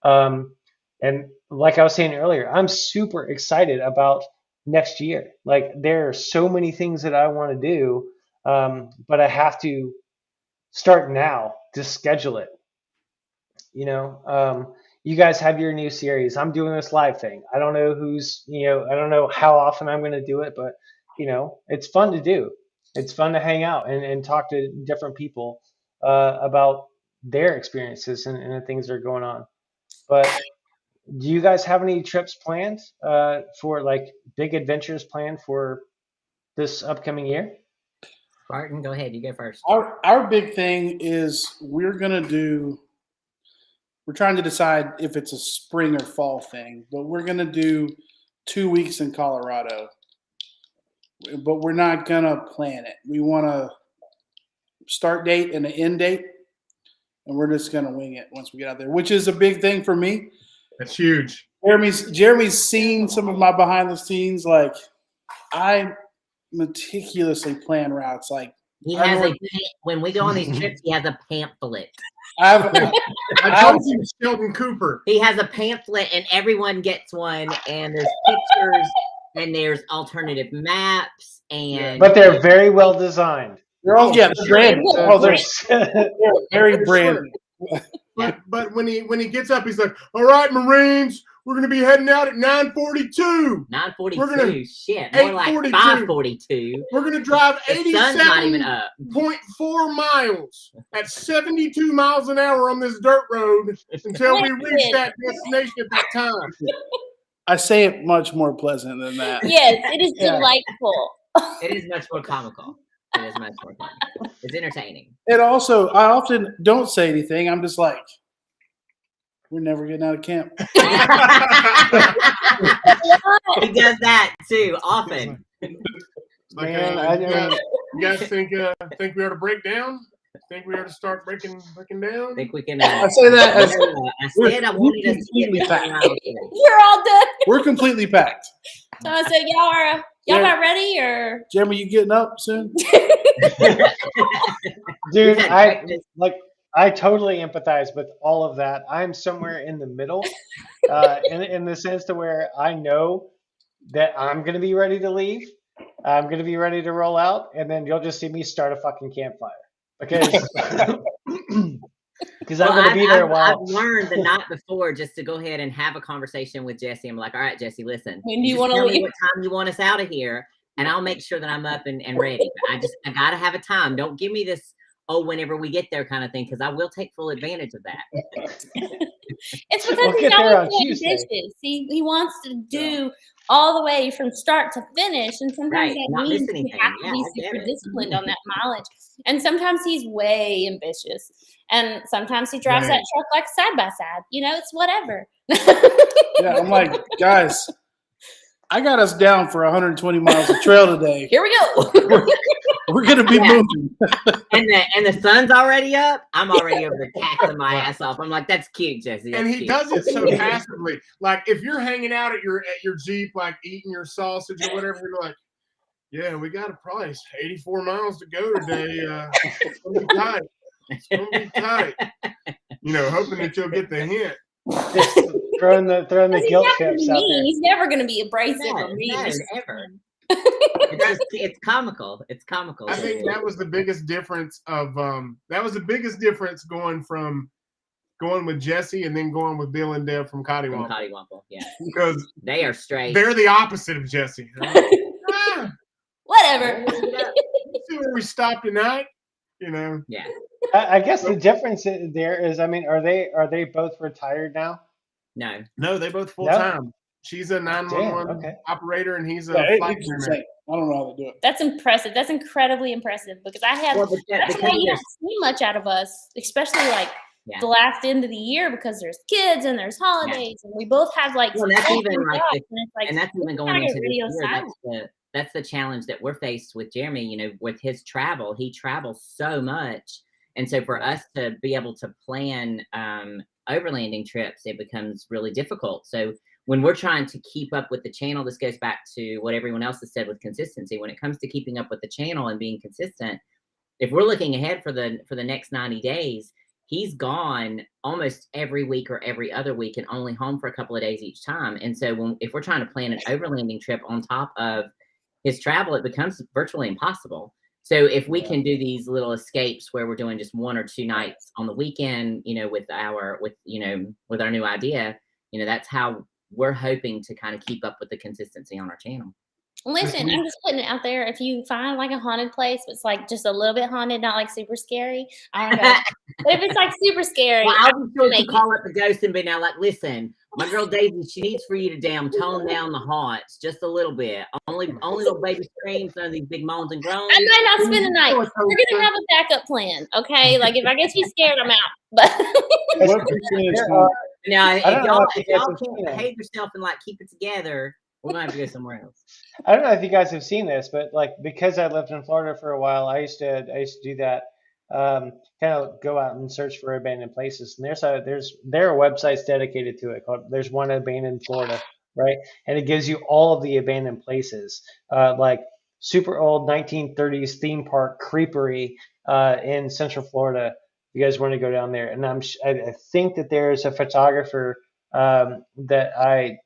And like I was saying earlier, I'm super excited about next year. Like, there are so many things that I want to do, but I have to start now to schedule it. You guys have your new series. I'm doing this live thing. I don't know I don't know how often I'm going to do it, but it's fun to do. It's fun to hang out and talk to different people about their experiences and the things that are going on. But do you guys have any trips planned for like big adventures planned for this upcoming year? Barton, go ahead. You go first. Our big thing is we're trying to decide if it's a spring or fall thing, but we're going to do 2 weeks in Colorado, but we're not gonna plan it. We want a start date and an end date, and we're just gonna wing it once we get out there, which is a big thing for me. That's huge. Jeremy's seen some of my behind the scenes. Like, I meticulously plan routes. Like, He has when we go on these trips, he has a pamphlet. I told you, Sheldon Cooper. He has a pamphlet, and everyone gets one. And there's pictures, and there's alternative maps, and But they're very well designed. They're all they're branded. Oh, they're very branded. But when he gets up, he's like, "All right, Marines, we're gonna be heading out at 9:42. 9:42. Shit, more like 5:42. We're gonna drive The sun's not even up. 87.4 miles at 72 miles an hour on this dirt road until we reach that destination at that time." I say it much more pleasant than that. Yes, it is delightful. It is much more comical. It is much more comical. It's entertaining. And also, I often don't say anything. I'm just like, we're never getting out of camp. He does that too often. Like, Man, you guys think we ought to break down? Think we ought to start breaking down? Think we can? I say that as I said I wanted us to get packed. You're all done. We're completely packed. So I said, y'all about ready or? Jeremy, you getting up soon? Dude, I totally empathize with all of that. I'm somewhere in the middle, in the sense to where I know that I'm going to be ready to leave. I'm going to be ready to roll out, and then you'll just see me start a fucking campfire because I'm going to be there a while. I've learned the night before just to go ahead and have a conversation with Jesse. I'm like, all right, Jesse, listen. When do you want to tell me leave? what time you want us out of here, and I'll make sure that I'm up and ready. But I got to have a time. Don't give me this, whenever we get there kind of thing, because I will take full advantage of that. It's because We'll he's get there on always doing Tuesday. dishes. He wants to do all the way from start to finish, and sometimes Right, that not means miss you anything. have to Yeah, be I get super it. disciplined on that mileage. And sometimes he's way ambitious, and sometimes he drives that truck like side by side. It's whatever. Yeah, I'm like, guys, I got us down for 120 miles of trail today. Here we go. We're gonna be moving. And the sun's already up. I'm already over there cackling my ass off. I'm like, that's cute, Jesse. And That's he cute. does it so passively. Like, if you're hanging out at your Jeep, like eating your sausage or whatever, you're like, yeah, we got a price. 84 miles to go today. It's gonna be tight. It's gonna be tight. Hoping that you'll get the hint. Just throwing the He's guilt not gonna trips be out mean. there. He's never going to be abrasive or No, mean. ever. It's comical. It's comical. I think that was the biggest difference going with Jesse and then going with Bill and Deb from From Cottywample. Cottywample, yeah. Because They are straight. they're the opposite of Jesse. Whatever. See where we stopped tonight? Yeah. I guess the difference there is, are they both retired now? No. No, they both full time. She's a 911 okay. operator and he's a flight It's attendant. insane. I don't know how to do it. That's impressive. That's incredibly impressive because I have. Well, That's why you don't see much out of us, especially like Yeah. the last end of the year because there's kids and there's holidays and we both have like. Well, that's full-time even like jobs, the- and that's even going kinda into this radio year. silent. That's the challenge that we're faced with Jeremy, with his travel. He travels so much. And so for us to be able to plan overlanding trips, it becomes really difficult. So when we're trying to keep up with the channel, this goes back to what everyone else has said with consistency. When it comes to keeping up with the channel and being consistent, if we're looking ahead for the next 90 days, he's gone almost every week or every other week and only home for a couple of days each time. And so if we're trying to plan an overlanding trip on top of his travel, it becomes virtually impossible. So if we can do these little escapes where we're doing just 1 or 2 nights on the weekend, with our new idea, that's how we're hoping to kind of keep up with the consistency on our channel. Listen, I'm just putting it out there. If you find like a haunted place, it's like just a little bit haunted, not like super scary. I don't know. But if it's like super scary, Well, I'll be sure to make call up the ghost and be now like, listen, my girl Daisy, she needs for you to tone down the haunts just a little bit. Only little baby screams, none of these big moans and groans. I might not spend the night. We're gonna have a backup plan, okay? Like if I get too scared, I'm out. But What percentage Now, if I don't know y'all if you guys can't have seen it. behave yourself and like keep it together, We're gonna have to go somewhere else. I don't know if you guys have seen this, but like because I lived in Florida for a while, I used to do that. Kind of go out and search for abandoned places, and there are websites dedicated to it. There's one abandoned Florida, right? And it gives you all of the abandoned places, like super old 1930s theme park creepery in Central Florida. If you guys want to go down there, and I think that there's a photographer that I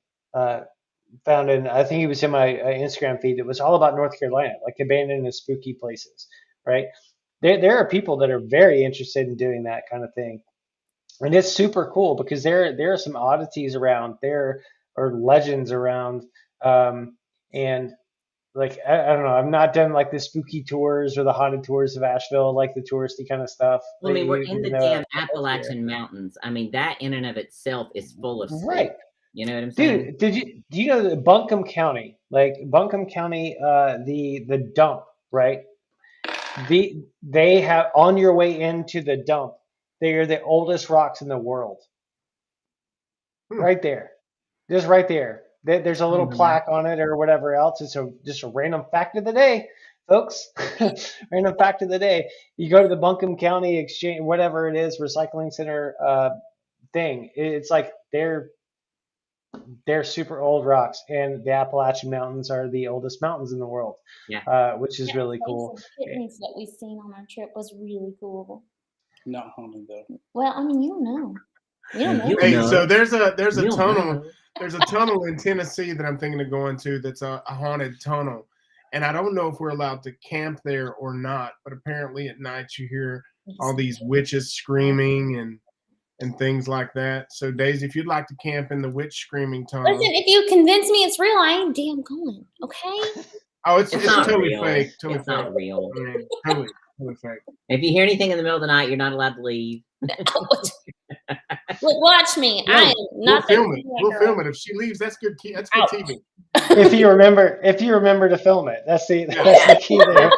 found in, I think he was in my Instagram feed. It was all about North Carolina, like abandoned and spooky places, right? There are people that are very interested in doing that kind of thing. And it's super cool because there are some oddities around. There are legends around. And like, I don't know, I've not done like the spooky tours or the haunted tours of Asheville, like the touristy kind of stuff. Well, I mean, we're in even the though damn Appalachian Mountains. I mean, that in and of itself is full of spook. Right. You know what I'm saying? Dude, do you know that Buncombe County, the dump, right? They have, on your way into the dump, they are the oldest rocks in the world. Right there. Just right there. There's a little plaque on it or whatever else. It's just a random fact of the day, folks. Random fact of the day. You go to the Buncombe County Exchange, whatever it is, recycling center thing. It's like they're super old rocks, and the Appalachian Mountains are the oldest mountains in the world. Yeah. Which is really cool. The kittens that we seen on our trip was really cool. Not haunted though. Well, I mean, you don't know. You don't know. Hey, so there's a You don't tunnel. know. There's a tunnel in Tennessee that I'm thinking of going to. That's a haunted tunnel, and I don't know if we're allowed to camp there or not. But apparently, at night you hear all these witches screaming and things like that. So, Daisy, if you'd like to camp in the witch screaming tunnel, Listen, if you convince me it's real, I ain't damn going. Okay. oh, it's not totally real. fake. Totally It's fake. not real. I mean, totally fake. If you hear anything in the middle of the night, you're not allowed to leave. Look, watch me. I am not We'll film it. that We'll girl. film it. If she leaves, that's good. That's good Out. TV. If you remember to film it, that's the key there.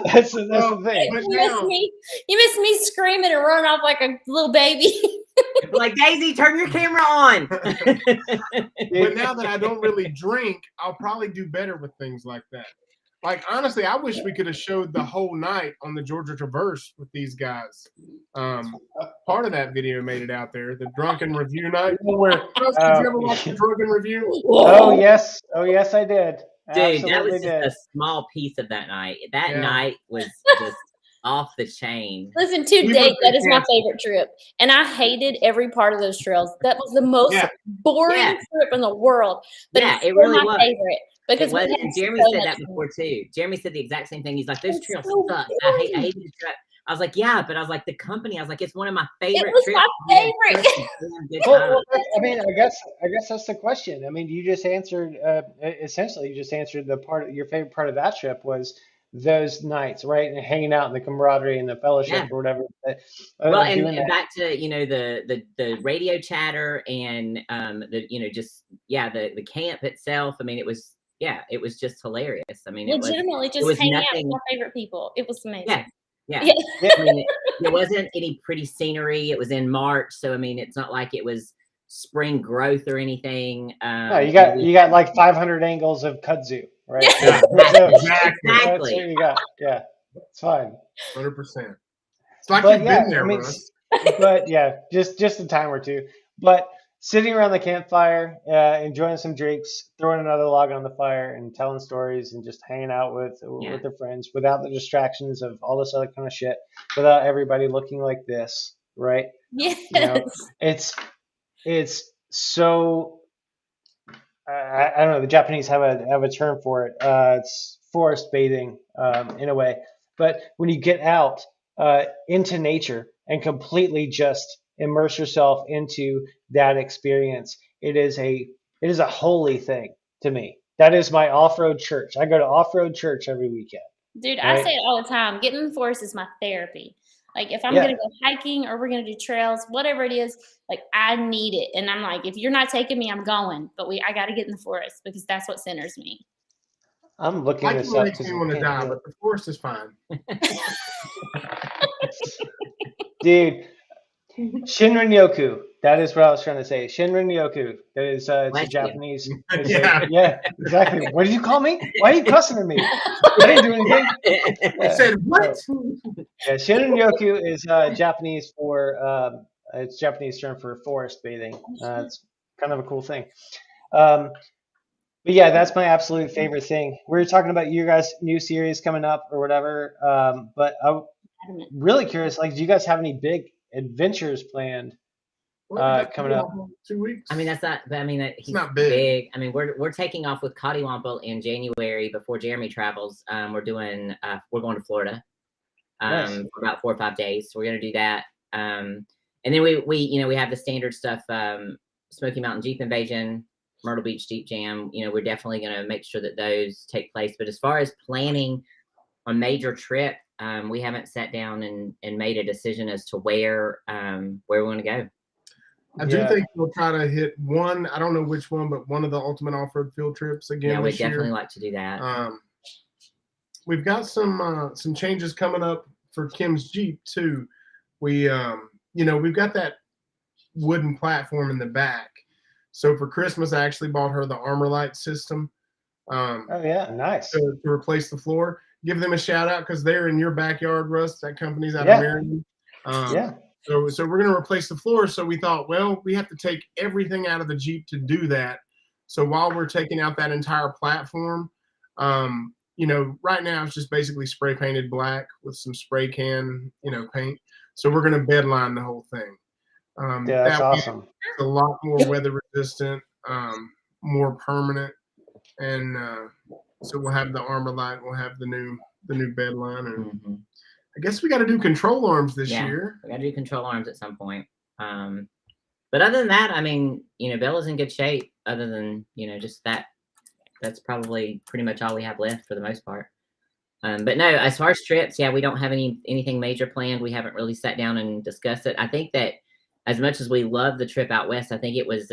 That's the thing. But You now, miss me screaming and running off like a little baby. Like, Daisy, turn your camera on. but now that I don't really drink, I'll probably do better with things like that. Like, honestly, I wish we could have showed the whole night on the Georgia Traverse with these guys. Part of that video made it out there, the drunken review night. Did you ever watch the drunken review? Oh yes, I did. Dude, that Absolutely was just did. a small piece of that night. That Yeah. night was just off the chain. Listen, to We date, were that is my fantastic. favorite trip. And I hated every part of those trails. That was the most Yeah. boring Yeah. trip in the world. But Yeah, it's it still really my was. favorite. Because It was, we had and Jeremy so said much that fun. before too. Jeremy said the exact same thing. He's like, those It's trails so suck. boring. I hated the trip. I was like, yeah, but I was like, the company. I was like, it's one of my favorite was trips. my We had favorite. such a damn good Well, time. I mean, I guess that's the question. I mean, you just answered. Essentially, you just answered the part. Your favorite part of that trip was those nights, right, and hanging out in the camaraderie and the fellowship Yeah. or whatever. Well, Doing and that. back to the radio chatter and the camp itself. I mean, it was just hilarious. I mean, Legitimately, it just was hanging out nothing. with my favorite people. It was amazing. Yeah. Yeah. I mean, there wasn't any pretty scenery. It was in March, so I mean, it's not like it was spring growth or anything. No, you got like 500 angles of kudzu, right? Yeah, That's Exactly. what you got. Yeah, it's fine. 100%. It's like But you've yeah, been there, I mean, Russ. but yeah, just a time or two. But sitting around the campfire, enjoying some drinks, throwing another log on the fire, and telling stories, and just hanging out with their friends without the distractions of all this other kind of shit, without everybody looking like this, right? Yes. You know, it's so. I don't know. The Japanese have a term for it. It's forest bathing in a way. But when you get out into nature and completely just immerse yourself into that experience, it is a holy thing to me. That is my off-road church. I go to off-road church every weekend. Dude, I Right. say it all the time. Getting in the forest is my therapy. Like if I'm Yeah. gonna go hiking or we're gonna do trails, whatever it is, like I need it. And I'm like, if you're not taking me, I'm going. But I gotta get in the forest because that's what centers me. I'm looking Like this you up makes because me want to die, but the forest is fine. dude, Shinrin-yoku. That is what I was trying to say. Shinrin Yoku. That is, it's a Bless you. Japanese. Yeah. Yeah, exactly. What did you call me? Why are you cussing at me? I didn't do anything. I Yeah. said what? Yeah, Shinrin Yoku is Japanese for it's Japanese term for forest bathing. It's kind of a cool thing. But yeah, that's my absolute favorite thing. We were talking about you guys' new series coming up or whatever. But I'm really curious. Like, do you guys have any big adventures planned coming up? 2 weeks. I mean, that's not. But I mean, he's not big. I mean, we're taking off with Cottywample in January before Jeremy travels. We're going to Florida Nice. for about 4 or 5 days. So we're going to do that. And then we have the standard stuff: Smoky Mountain Jeep Invasion, Myrtle Beach Jeep Jam. We're definitely going to make sure that those take place. But as far as planning a major trip, we haven't sat down and made a decision as to where we want to go. I do think we'll try to hit one. I don't know which one, but one of the ultimate off-road field trips again. Yeah, we'd this year. definitely like to do that. We've got some changes coming up for Kim's Jeep too. We've got that wooden platform in the back. So for Christmas, I actually bought her the Armor Light system. Oh yeah, nice. To replace the floor. Give them a shout out because they're in your backyard, Russ. That company's out of Maryland. Yeah. So we're going to replace the floor. So we thought, well, we have to take everything out of the Jeep to do that. So while we're taking out that entire platform, right now it's just basically spray painted black with some spray can, paint. So we're going to bed line the whole thing. Yeah, that's awesome. It's a lot more weather resistant, more permanent, and so we'll have the Armor Light. We'll have the new bed line, and I guess we got to do control arms this year. We got to do control arms at some point. But other than that, I mean, Bella's in good shape. Other than just that, that's probably pretty much all we have left for the most part. But no, as far as trips, we don't have anything major planned. We haven't really sat down and discussed it. I think that as much as we love the trip out west, I think it was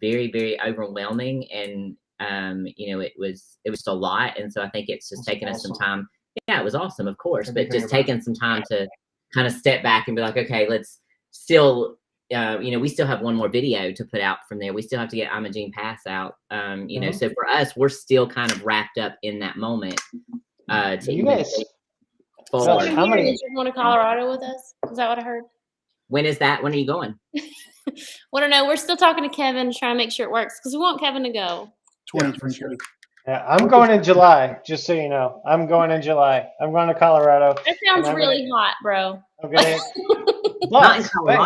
very, very overwhelming, and it was a lot, and so I think it's just taken us some time. Yeah, it was awesome, of course, but just taking some time to kind of step back and be like, okay, let's still, we still have one more video to put out from there. We still have to get Imogene Pass out, So for us, we're still kind of wrapped up in that moment. You guys, forward. How many? You're going to Colorado with us? Is that what I heard? When is that? When are you going? Well, I don't know. We're still talking to Kevin, trying to make sure it works because we want Kevin to go. 2023. Yeah, I'm going in July, just so you know. I'm going in July. I'm going to Colorado. That sounds really hot, bro. Okay. But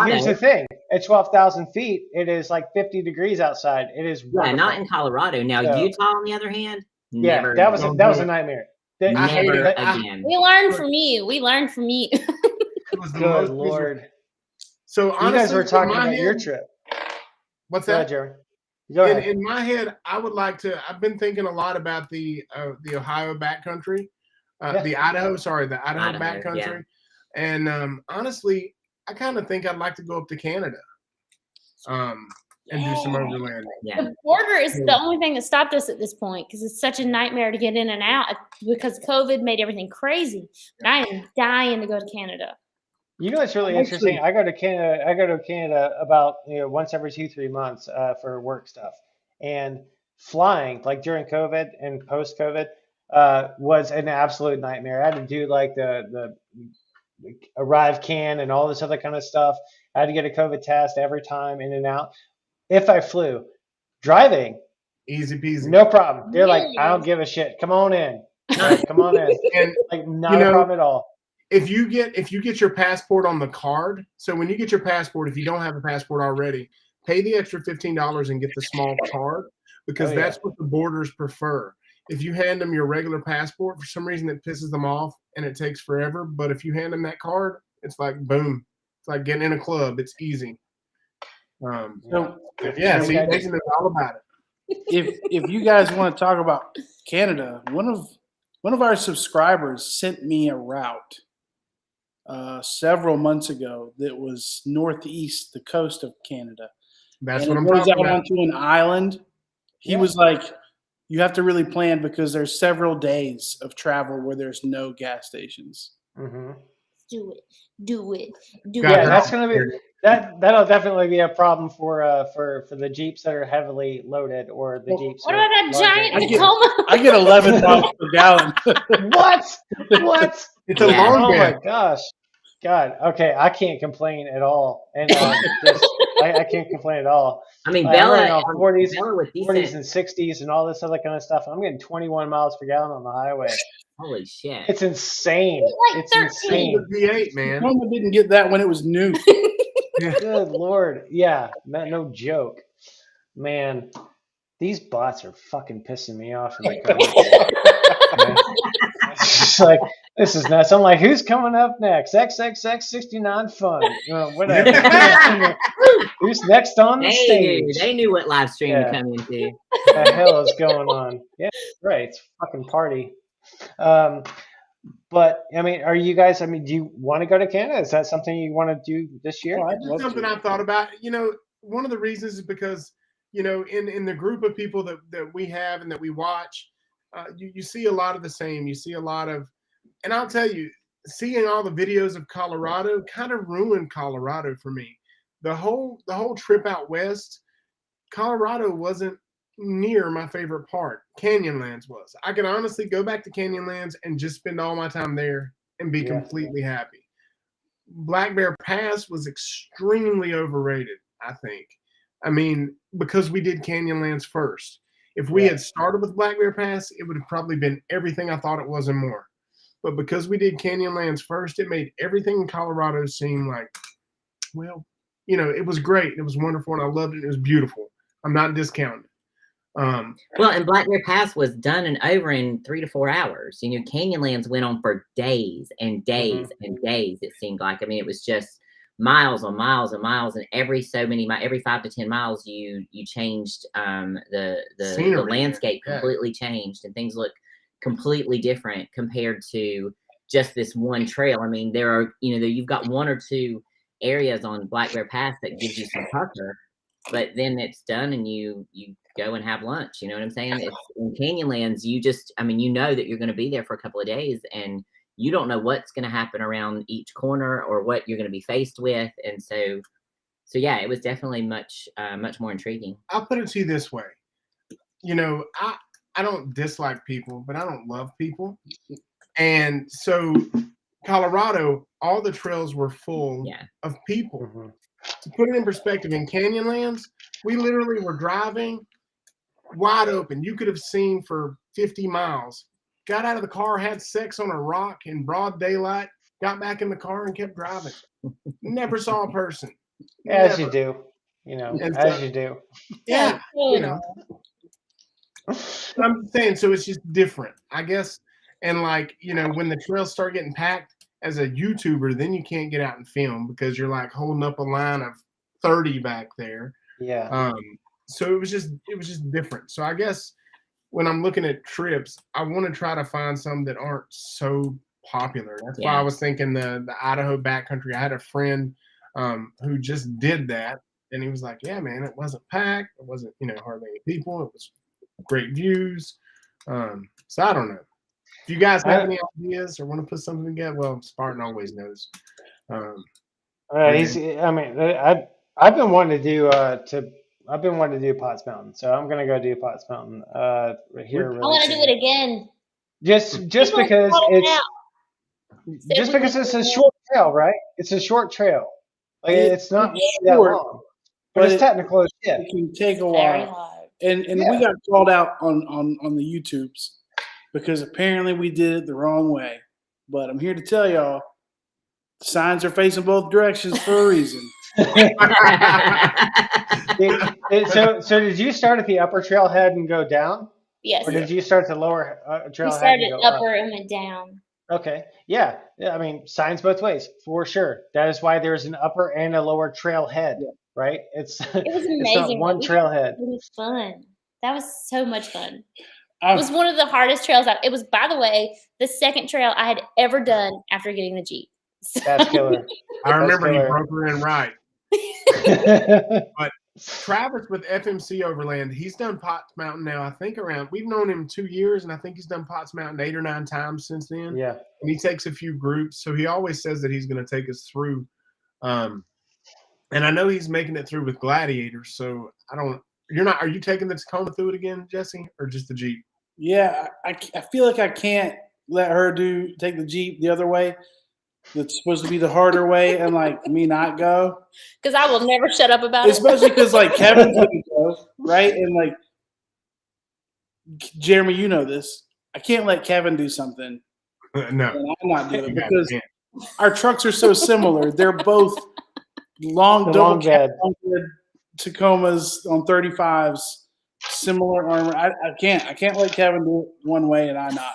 here's the thing. At 12,000 feet, it is like 50 degrees outside. It is wonderful. Not in Colorado. Now, Utah, on the other hand, never. That was a nightmare. Never again. We learned from you. Good Lord. So honestly, you guys were talking about your trip. What's that, that, Jeremy? Go ahead. In my head, I would like to. I've been thinking a lot about the Ohio backcountry, the Idaho backcountry, and honestly, I kind of think I'd like to go up to Canada, and do some overlanding. Yeah. The border is the only thing that stopped us at this point because it's such a nightmare to get in and out because COVID made everything crazy. But I am dying to go to Canada. You know what's really interesting? I go to Canada about once every 2-3 months for work stuff. And flying, like during COVID and post COVID, was an absolute nightmare. I had to do like the arrive can and all this other kind of stuff. I had to get a COVID test every time in and out. If I flew, driving, easy peasy, no problem. They're like, I don't give a shit. Come on in. Right, come on in. And like not a problem at all. If you get your passport on the card, so when you get your passport, if you don't have a passport already, pay the extra $15 and get the small card because that's what the borders prefer. If you hand them your regular passport, for some reason it pisses them off and it takes forever. But if you hand them that card, it's like boom. It's like getting in a club. It's easy. So Jason knows all about it. If you guys want to talk about Canada, one of our subscribers sent me a route several months ago that was northeast the coast of Canada. That's what I'm talking about. Onto an island. He was like, you have to really plan because there's several days of travel where there's no gas stations. Mm-hmm. Do it. Yeah, that's gonna be. That'll definitely be a problem for the Jeeps that are heavily loaded or the Jeeps. What with about that larger giant engines. Tacoma? I get 11 miles per gallon. What? What? It's a Yeah. long Oh my bed. gosh. God. Okay, I can't complain at all. And I can't complain at all. I mean, I'm Bella, running off 40s, Bella with 40s decent. and 60s and all this other kind of stuff. I'm getting 21 miles per gallon on the highway. Holy shit! It's insane. Like It's 13. insane. The V8, man. Tacoma didn't get that when it was new. Good Lord. Yeah, no joke. Man, these bots are fucking pissing me off in the comments. Man. It's just like, this is nuts. I'm like, who's coming up next? XXX69 fun. Whatever. Who's next on the stage? They knew what live stream Yeah. to come into. What the hell is going on? Yeah, right. It's a fucking party. But I mean, are you guys? I mean, do you want to go to Canada? Is that something you want to do this year? Oh, I'd It's love something to. I've thought about. One of the reasons is because, in the group of people that we have and that we watch, you see a lot of the same. You see a lot of, and I'll tell you, seeing all the videos of Colorado kind of ruined Colorado for me. The whole trip out west, Colorado wasn't near my favorite part. Canyonlands was. I could honestly go back to Canyonlands and just spend all my time there and be Yeah. completely happy. Black Bear Pass was extremely overrated, I think. I mean, because we did Canyonlands first. If we Yeah. had started with Black Bear Pass, it would have probably been everything I thought it was and more. But because we did Canyonlands first, it made everything in Colorado seem like, well, it was great. It was wonderful, and I loved it. It was beautiful. I'm not discounting. Well, and Black Bear Pass was done and over in 3 to 4 hours. Canyonlands went on for days and days and days. It seemed like. I mean, it was just miles on miles and miles, and every 5 to 10 miles, you changed the Scenery, landscape yeah. completely changed, and things look completely different compared to just this one trail. I mean, there are you've got one or two areas on Black Bear Pass that gives you some pucker, but then it's done and you go and have lunch. You know what I'm saying? It's in Canyonlands, you know that you're going to be there for a couple of days, and you don't know what's going to happen around each corner or what you're going to be faced with. And so yeah, it was definitely much more intriguing. I'll put it to you this way. I don't dislike people, but I don't love people. And so Colorado, all the trails were full of people. Mm-hmm. To put it in perspective, in Canyonlands, we literally were driving wide open. You could have seen for 50 miles. Got out of the car, had sex on a rock in broad daylight, got back in the car and kept driving. Never saw a person. As Never. you do. And As so- you do. Yeah, I'm saying, so it's just different, I guess. And when the trails start getting packed, as a YouTuber, then you can't get out and film because you're like holding up a line of 30 back there. Yeah. So it was just different. So I guess when I'm looking at trips, I want to try to find some that aren't so popular. That's why I was thinking the Idaho backcountry. I had a friend who just did that, and he was like, "Yeah, man, it wasn't packed. It wasn't hardly any people. It was great views." So I don't know. If you guys have any ideas or want to put something together, well, Spartan always knows. I've been wanting to do I've been wanting to do Potts Mountain, so I'm gonna go do Potts Mountain here. I Really want to do soon. it again. Just People because call it it's a short trail, right? It's a short trail. Like it's not it's that short, long, but it's technical as shit. It can take a Very while. hard. And we got called out on the YouTubes because apparently we did it the wrong way. But I'm here to tell y'all, signs are facing both directions for a reason. So did you start at the upper trailhead and go down? Yes. Or did you start at the lower trailhead? We started and go up? upper and went down. Okay. Yeah. I mean, signs both ways for sure. That is why there's an upper and a lower trailhead, right? It was It's amazing. not one trailhead. It was fun. That was so much fun. It was one of the hardest trails. It was, by the way, the second trail I had ever done after getting the Jeep. So. That's killer. I remember you killer. broke her in right. But Travis with FMC Overland, he's done Potts Mountain now. I think we've known him 2 years, and I think he's done Potts Mountain 8 or 9 times since then. Yeah. And he takes a few groups, so he always says that he's going to take us through And I know he's making it through with Gladiators, so I don't. You're not. Are you taking the Tacoma through it again, Jesse, or just the Jeep? Yeah, I feel like I can't let her take the Jeep the other way. That's supposed to be the harder way, and like me not go. Because I will never shut up about it. Especially because like Kevin's gonna go, right? And like Jeremy, you know this. I can't let Kevin do something No, and I'm not doing it you guys because can't. our trucks are so similar. They're both long The double long bed. cab Tacomas on 35s, similar armor. I can't let Kevin do it one way and I not.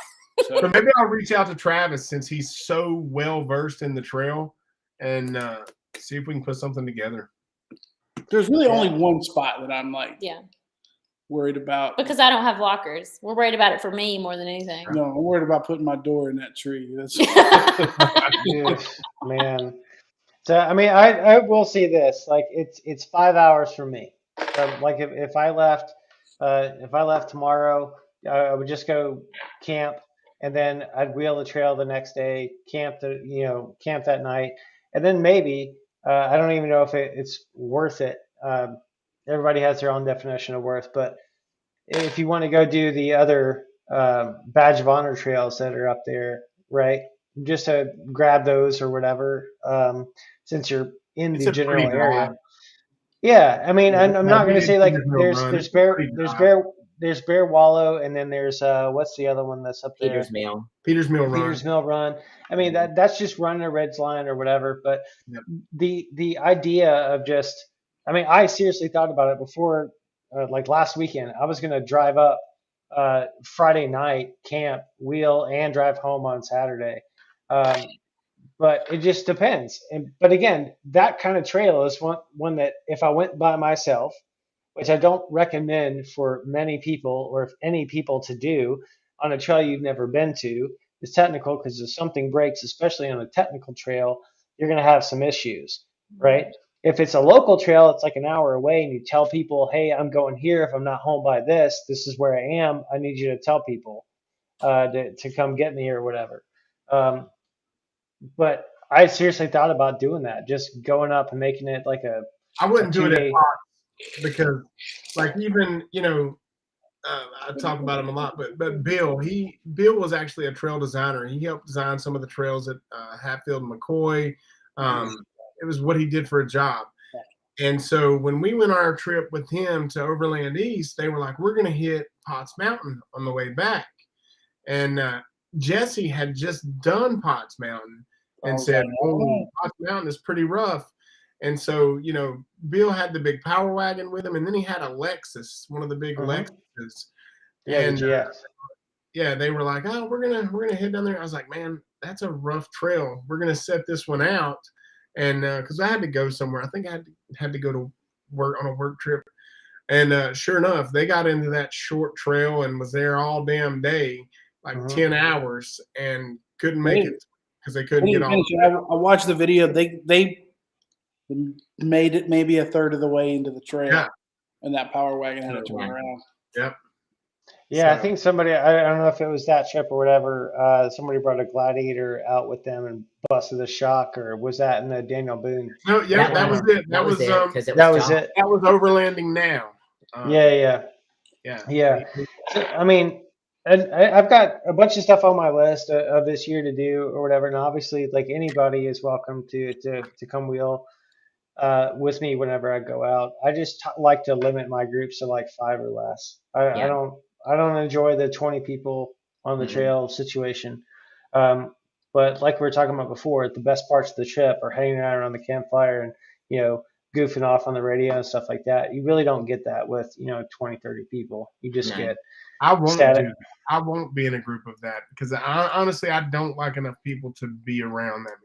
So So maybe I'll reach out to Travis since he's so well versed in the trail, and see if we can put something together. there's really only one spot that I'm like Yeah, worried about. because I don't have lockers. We're worried about it for me more than anything. No, I'm worried about putting my door in that tree. That's Dude, man. So I mean, I will see this. Like it's 5 hours for me. Like if I left tomorrow, I would just go camp, and then I'd wheel the trail the next day, camp that night, and then maybe I don't even know if it's worth it. Everybody has their own definition of worth, but if you want to go do the other badge of honor trails that are up there, right? Just to grab those or whatever, since you're in It's the a pretty general area. drive. Yeah, I mean, I'm not We going to did say like Cedar Hill there's Run. there's It's a bear pretty there's drive. bear there's Bear Wallow, and then there's what's the other one that's up there? Peter's Mill. Peters Mill Run. Peters Mill Run. I mean that's just running a ridge line or whatever. But Yep. the idea of just, I mean, I seriously thought about it before, like last weekend. I was going to drive up Friday night, camp, wheel, and drive home on Saturday. But it just depends. But again, that kind of trail is one that if I went by myself, which I don't recommend for many people or if any people to do on a trail you've never been to, is technical, because if something breaks, especially on a technical trail, you're going to have some issues, right? If it's a local trail, it's like an hour away, and you tell people, hey, I'm going here. If I'm not home by this is where I am. I need you to tell people to come get me or whatever. But I seriously thought about doing that, just going up and making it like I wouldn't do it at 2-day. Fox because, like, even I talk about him a lot, but Bill was actually a trail designer. He helped design some of the trails at Hatfield and McCoy. It was what he did for a job. And so when we went on our trip with him to Overland East, they were like, we're going to hit Potts Mountain on the way back. And Jesse had just done Potts Mountain and said, oh, Potts Mountain is pretty rough. And so, Bill had the big power wagon with him, and then he had a Lexus, one of the big Lexuses. Yeah, and GX. they were like, oh, we're gonna head down there. I was like, man, that's a rough trail. We're gonna set this one out, and because I had to go somewhere, I think I had to go to work on a work trip, and sure enough, they got into that short trail and was there all damn day, like 10 hours, and couldn't make it because they couldn't get off. I watched the video. They made it maybe a third of the way into the trail, and that power wagon had to turn around. Yep. Yeah, I think somebody, I don't know if it was that trip or whatever, somebody brought a Gladiator out with them and busted a shock, or was that in the Daniel Boone? No, yeah, that was it. That was it. That was it. That was Overlanding Now. Yeah. So, I mean, I've got a bunch of stuff on my list of this year to do or whatever, and obviously, like, anybody is welcome to come wheel with me whenever I go out. I just like to limit my groups to like 5 or less. I don't enjoy the 20 people on the trail situation. But like we were talking about before, the best parts of the trip are hanging out around the campfire and, goofing off on the radio and stuff like that. You really don't get that with, 20, 30 people. You just get I won't static. do that. I won't be in a group of that because honestly, I don't like enough people to be around that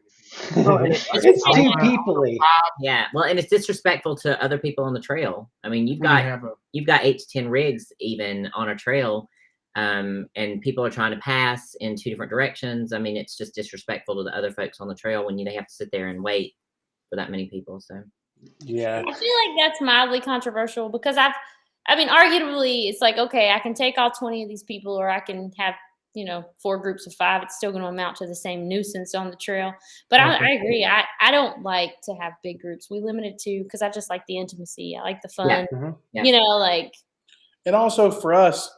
many people. It's too peoply. Yeah, well, and it's disrespectful to other people on the trail. I mean, you've got 8 to 10 rigs even on a trail, and people are trying to pass in 2 different directions. I mean, it's just disrespectful to the other folks on the trail when they have to sit there and wait for that many people. So Yeah, I feel like that's mildly controversial because arguably it's like, okay, I can take all 20 of these people, or I can have 4 groups of 5, it's still going to amount to the same nuisance on the trail. But I agree. I don't like to have big groups. We limit it to because I just like the intimacy. I like the fun. Yeah. Like. And also for us,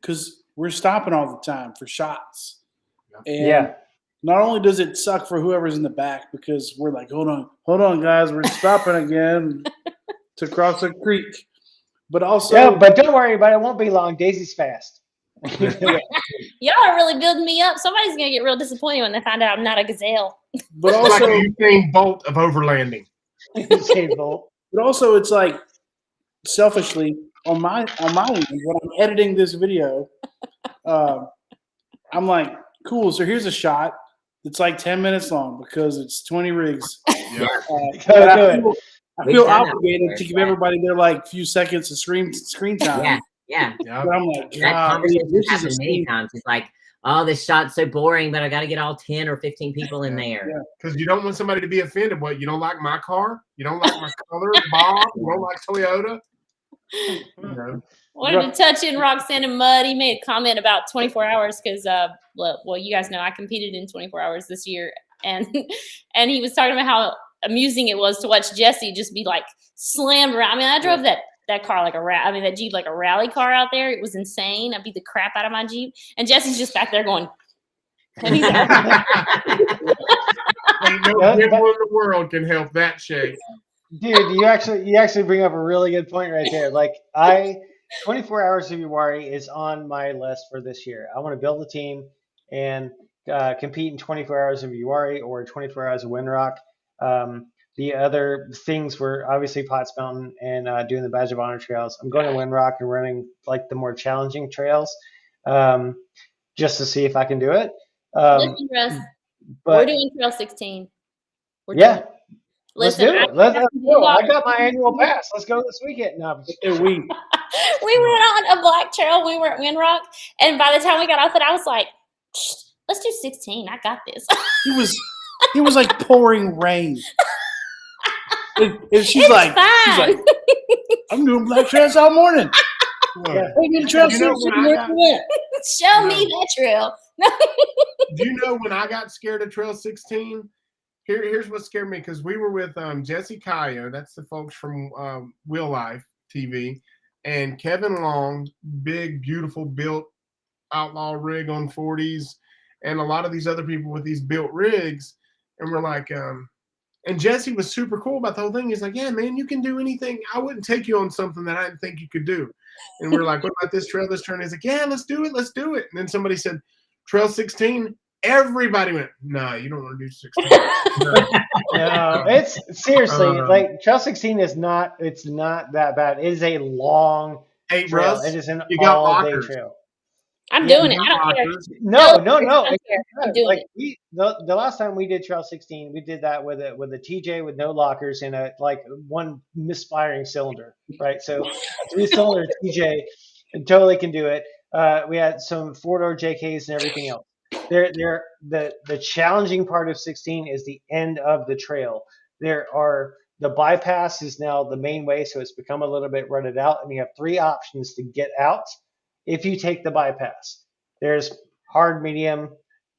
because we're stopping all the time for shots. And not only does it suck for whoever's in the back because we're like, hold on, guys, we're stopping again to cross a creek. But also, but don't worry about it. It won't be long. Daisy's fast. Y'all are really building me up. Somebody's gonna get real disappointed when they find out I'm not a gazelle. But also, like Usain Bolt of overlanding. Usain Bolt. But also, it's like selfishly on my end when I'm editing this video, I'm like, cool. So here's a shot that's like 10 minutes long because it's 20 rigs. Yeah. I feel obligated to give everybody their like few seconds of screen time. Yeah. But I'm like, That conversation this is happened many times. It's like, oh, this shot's so boring, but I got to get all 10 or 15 people in there. Because you don't want somebody to be offended. What, you don't like my car? You don't like my color, Bob? You don't like Toyota? Wanted to touch in rock, sand, and mud. He made a comment about 24 hours because, well, you guys know I competed in 24 hours this year, and he was talking about how amusing it was to watch Jesse just be like slammed around. I mean, I drove that car like that Jeep like a rally car out there. It was insane. I beat the crap out of my Jeep, and Jesse's just back there going. And he's Ain't no people in the world can help that shake. Dude, you actually bring up a really good point right there. Like 24 hours of Uwari is on my list for this year. I want to build a team and compete in 24 hours of Uwari or 24 hours of Windrock. The other things were obviously Potts Mountain and doing the Badge of Honor trails. I'm going to Windrock and running like the more challenging trails just to see if I can do it. Listen, Russ, we're doing Trail 16. Let's do it. Let's go. I got my annual pass. Let's go this weekend. No, we went on a black trail. We were at Windrock, and by the time we got off it, I was like, "Let's do 16. I got this." It was like pouring rain. And she's like, I'm doing black trails all morning. Yeah. Show me that trail. Do you know when I got scared of Trail 16? Here's what scared me, because we were with Jesse Cayo, that's the folks from Wheel Life TV, and Kevin Long, big, beautiful, built outlaw rig on 40s, and a lot of these other people with these built rigs. And we're like, and Jesse was super cool about the whole thing. He's like, yeah, man, you can do anything. I wouldn't take you on something that I didn't think you could do. And we're like, what about this trail, this turn? He's like, yeah, let's do it. Let's do it. And then somebody said, Trail 16. Everybody went, no, you don't want to do 16. No, it's seriously like Trail 16 is not. It's not that bad. It is a long trail. Russ, it is an all-day trail. I'm doing it. I don't care. No. I'm doing like it. The last time we did Trail 16, we did that with a TJ with no lockers and a like one misfiring cylinder, right? So 3-cylinder TJ totally can do it. We had some 4-door JKs and everything else. The challenging part of 16 is the end of the trail. The bypass is now the main way, so it's become a little bit rutted out, and you have 3 options to get out if you take the bypass. There's hard, medium,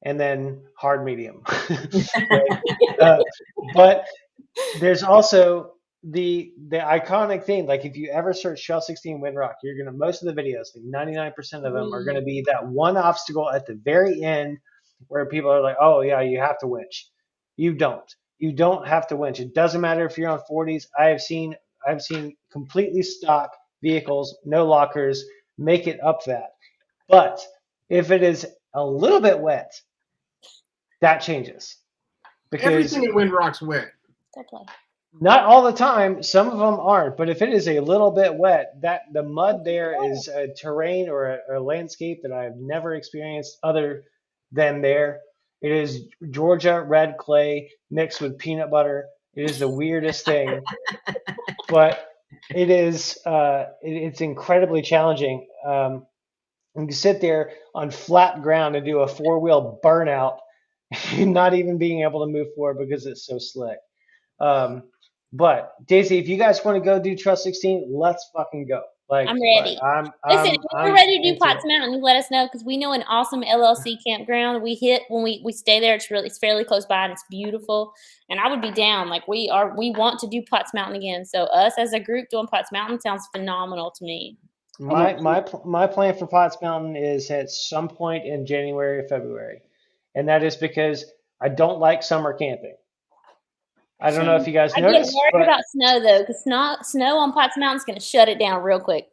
and then hard, medium. But there's also the iconic thing. Like if you ever search Trail 16 Windrock, you're gonna most of the videos, like 99% of them, are gonna be that one obstacle at the very end where people are like, "Oh yeah, you have to winch." You don't. You don't have to winch. It doesn't matter if you're on 40s. I've seen completely stock vehicles, no lockers, make it up that. But if it is a little bit wet, that changes. Because everything in Windrock's wet. Not all the time. Some of them aren't. But if it is a little bit wet, that the mud there is a terrain or a landscape that I've never experienced other than there. It is Georgia red clay mixed with peanut butter. It is the weirdest thing, but it is it's incredibly challenging. You can sit there on flat ground and do a 4-wheel burnout, not even being able to move forward because it's so slick. But Daisy, if you guys want to go do Trail 16, let's fucking go. Like I'm ready. Listen, if I'm you're ready to do into Potts it. Mountain, you let us know because we know an awesome LLC campground we hit when we stay there. It's fairly close by and it's beautiful. And I would be down. Like we want to do Potts Mountain again. So us as a group doing Potts Mountain sounds phenomenal to me. My plan for Potts Mountain is at some point in January or February, and that is because I don't like summer camping. I don't know if you guys I get noticed, worried but about snow though, because snow on Potts Mountain is going to shut it down real quick.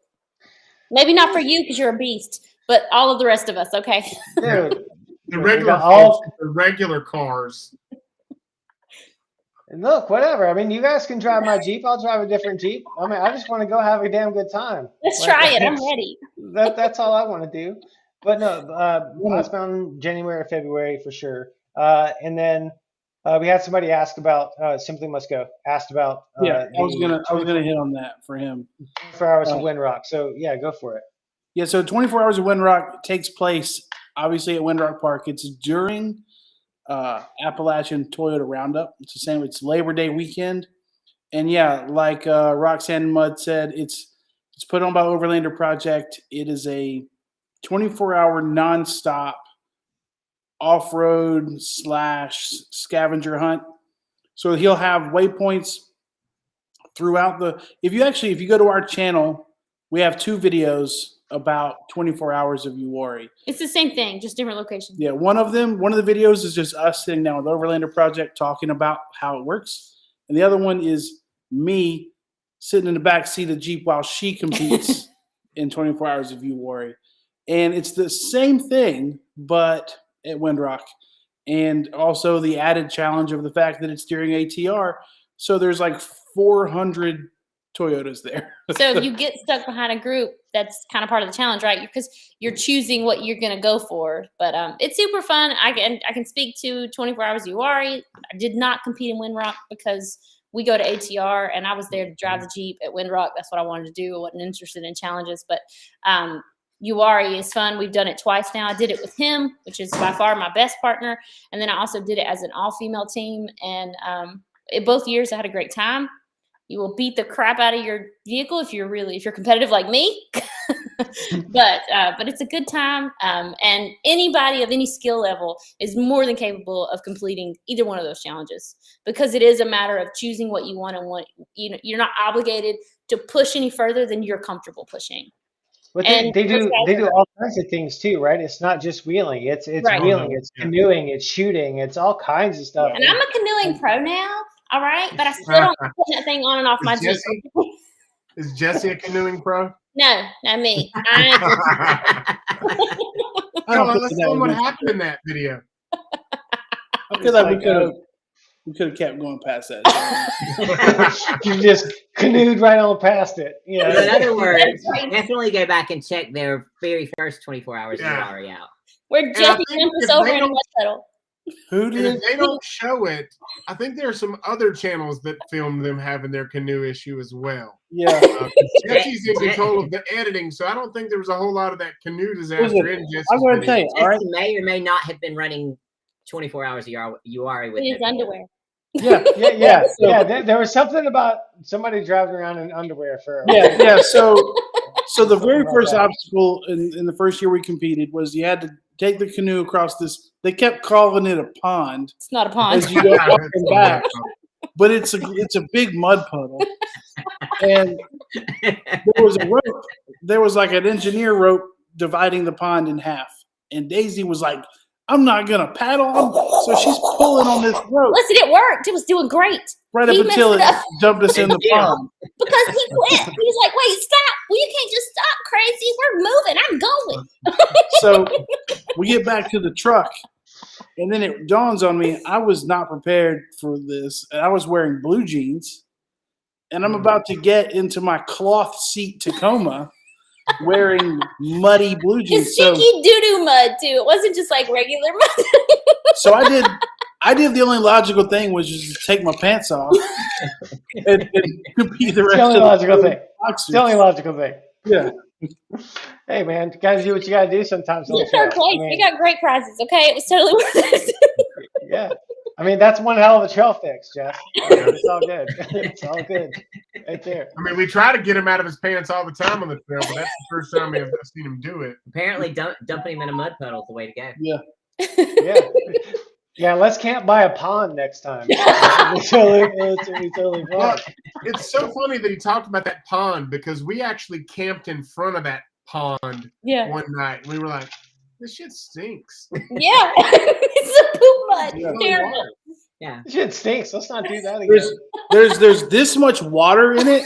Maybe not for you because you're a beast, but all of the rest of us, okay? dude, The we regular got all folks, the regular cars. look, whatever. I mean, you guys can drive my Jeep. I'll drive a different Jeep. I mean, I just want to go have a damn good time. Let's Like, try it. I'm ready. that's all I want to do. But no, Potts Mountain, January or February for sure. And then we had somebody ask about Simply Must Go. Asked about Yeah, I was the gonna hit on that for him. 24 hours of Windrock. So yeah, go for it. Yeah, so 24 Hours of Windrock takes place obviously at Windrock Park. It's during Appalachian Toyota Roundup. It's the same. It's Labor Day weekend, and yeah, like Roxanne and Mud said, it's put on by Overlander Project. It is a 24-hour nonstop off-road / scavenger hunt. So he'll have waypoints throughout the. If you go to our channel, we have 2 videos about 24 hours of Uwari. It's the same thing, just different location. Yeah, one of the videos is just us sitting down with Overlander Project talking about how it works, and the other one is me sitting in the back seat of Jeep while she competes in 24 hours of Uwari. And it's the same thing, but at Windrock. And also the added challenge of the fact that it's during ATR. So there's like 400 Toyotas there. So you get stuck behind a group, that's kind of part of the challenge, right? Because you're choosing what you're going to go for. But it's super fun. I can speak to 24 Hours Uwari. I did not compete in Windrock because we go to ATR, and I was there to drive the Jeep at Windrock. That's what I wanted to do. I wasn't interested in challenges. But Uwari is fun. We've done it twice now. I did it with him, which is by far my best partner. And then I also did it as an all-female team. And in both years, I had a great time. You will beat the crap out of your vehicle if you're competitive like me. but it's a good time. And anybody of any skill level is more than capable of completing either one of those challenges, because it is a matter of choosing what you want and what you're not obligated to push any further than you're comfortable pushing. But they do all kinds of things too, right? It's not just wheeling. It's Right. wheeling, it's canoeing, it's shooting, it's all kinds of stuff. And I'm a canoeing pro now, all right? But I still don't put that thing on and off my Jeep. Is Jesse a canoeing pro? No, not me. Let's tell him what happened in that video. I feel like we could have kept going past that. You just canoed right on past it. Yeah. In other words, definitely go back and check their very first 24 hours of Uwari out. Where Jesse jumped us over in a mud puddle. And if they don't show it, I think there are some other channels that film them having their canoe issue as well. Yeah. Jesse's in control of the editing, so I don't think there was a whole lot of that canoe disaster in Jesse's I'm going to tell you, all right? Jesse may or may not have been running 24 hours of Uwari with In his underwear. Yeah. There was something about somebody driving around in underwear for. Yeah. So the very first obstacle in the first year we competed was you had to take the canoe across this. They kept calling it a pond. It's not a pond. As you go up and back, but it's a big mud puddle. And there was a rope. There was like an engineer rope dividing the pond in half. And Daisy was like, I'm not going to paddle. So she's pulling on this rope. Listen, it worked. It was doing great. Right up until it dumped us in the pond. Because he quit. He was like, wait, stop. Well, you can't just stop, crazy. We're moving. I'm going. So we get back to the truck. And then it dawns on me, I was not prepared for this. I was wearing blue jeans. And I'm about to get into my cloth seat Tacoma wearing muddy blue jeans. It's stinky doo-doo mud, too. It wasn't just like regular mud. So I did the only logical thing was just take my pants off and compete the rest of the logical thing. boxers. It's the only logical thing. Yeah. Hey, man, you gotta do what you gotta do sometimes. You third place. We got great prizes, okay? It was totally worth it. Yeah. I mean, that's one hell of a trail fix, Jeff. It's all good. It's all good. right there. I mean, we try to get him out of his pants all the time on the trail, but that's the first time I've seen him do it. Apparently, dumping him in a mud puddle is the way to go. Yeah. Yeah. Yeah, let's camp by a pond next time. It's totally Well, fine. it's so funny that he talked about that pond because we actually camped in front of that pond Yeah. one night. We were like, this shit stinks. Yeah. It's a poop mud. Yeah. It's terrible. Yeah. Shit stinks. Let's not do that again. There's this much water in it,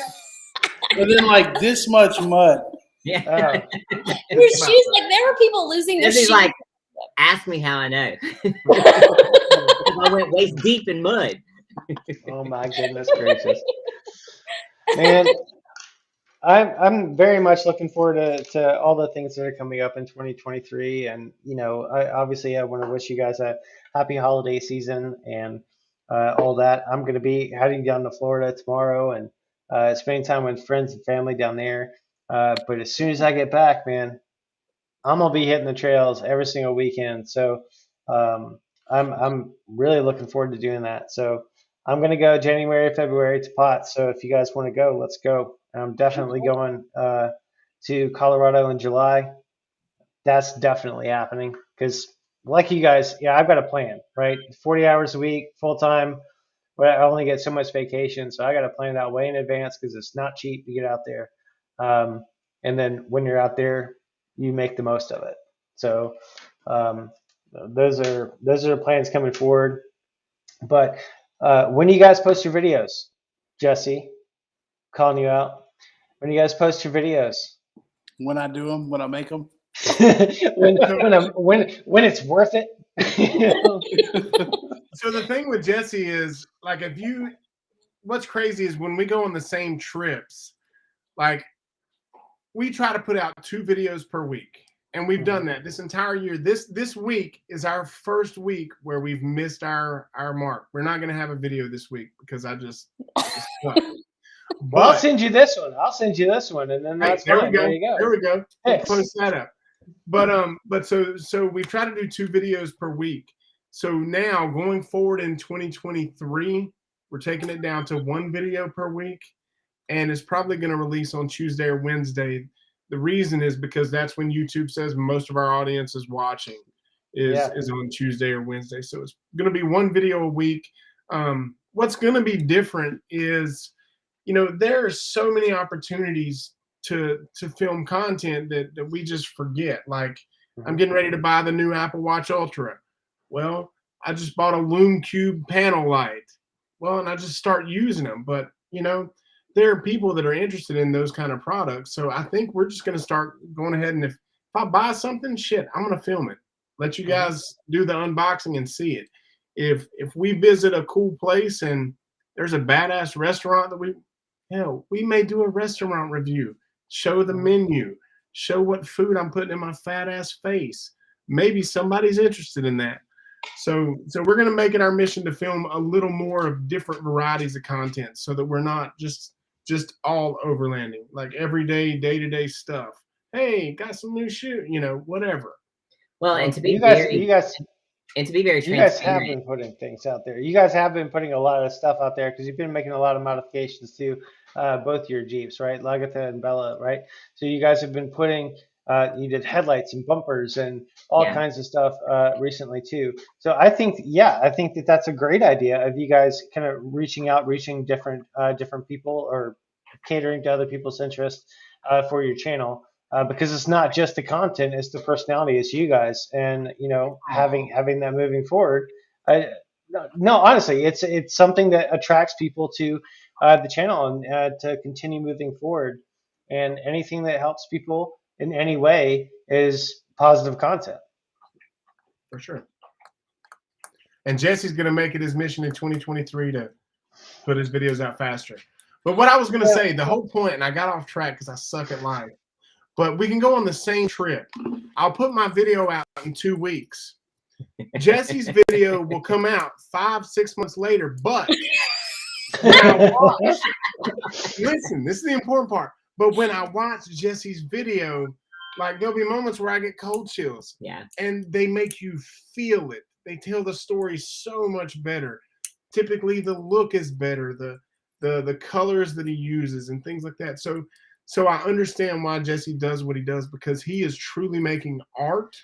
and then like this much mud. Yeah. Your shoes, like there were people losing their This is shoes. like, ask me how I know. I went waist deep in mud. Oh my goodness gracious. Man, I'm very much looking forward to all the things that are coming up in 2023. And, I want to wish you guys a happy holiday season and all that. I'm going to be heading down to Florida tomorrow and spending time with friends and family down there. But as soon as I get back, man, I'm gonna be hitting the trails every single weekend. So I'm really looking forward to doing that. So I'm gonna go January, February to Potts. So if you guys want to go, let's go. I'm definitely going to Colorado in July. That's definitely happening because, like you guys, yeah, I've got a plan, right? 40 hours a week, full time. But I only get so much vacation, so I got to plan that way in advance because it's not cheap to get out there. And then when you're out there, you make the most of it. So those are plans coming forward. But when you guys post your videos, Jesse, calling you out. When you guys post your videos, When I do them, when I make them. when it's worth it. So the thing with Jesse is like what's crazy is when we go on the same trips, like we try to put out 2 videos per week. And we've done that this entire year. This week is our first week where we've missed our mark. We're not gonna have a video this week because I just suck. Well, I'll send you this one, and then that's there fine. we go. There you go. There we go. We'll Yes. post that up. But so we try to do 2 videos per week. So now going forward in 2023, we're taking it down to 1 video per week, and it's probably going to release on Tuesday or Wednesday. The reason is because that's when YouTube says most of our audience is watching is on Tuesday or Wednesday. So it's going to be 1 video a week. What's going to be different is, there are so many opportunities to film content that we just forget. Like I'm getting ready to buy the new Apple Watch Ultra. Well, I just bought a Lume Cube panel light. Well, and I just start using them. But, there are people that are interested in those kind of products. So I think we're just going to start going ahead. And if I buy something, shit, I'm going to film it. Let you guys do the unboxing and see it. If we visit a cool place and there's a badass restaurant that we may do a restaurant review, show the menu, show what food I'm putting in my fat ass face. Maybe somebody's interested in that. So we're going to make it our mission to film a little more of different varieties of content so that we're not just all overlanding, like everyday, day-to-day stuff. Hey, got some new shoe, whatever. Well, and to be you guys very you guys have transparent. been putting things out there. You guys have been putting a lot of stuff out there because you've been making a lot of modifications to both your Jeeps, right? Lagatha and Bella, right? So you guys have been putting, you did headlights and bumpers and all kinds of stuff recently too. So I think that that's a great idea of you guys kind of reaching different people or catering to other people's interests for your channel. Because it's not just the content, it's the personality, it's you guys, and having that moving forward. No, honestly, it's something that attracts people to the channel and to continue moving forward. And anything that helps people in any way is positive content. For sure. And Jesse's going to make it his mission in 2023 to put his videos out faster. But what I was going to say, the whole point, and I got off track because I suck at life. But we can go on the same trip. I'll put my video out in 2 weeks. Jesse's video will come out 5-6 months later. But when I watch, listen, this is the important part. But when I watch Jesse's video, like there'll be moments where I get cold chills. Yeah. And they make you feel it. They tell the story so much better. Typically, the look is better. The the colors that he uses and things like that. So I understand why Jesse does what he does, because he is truly making art.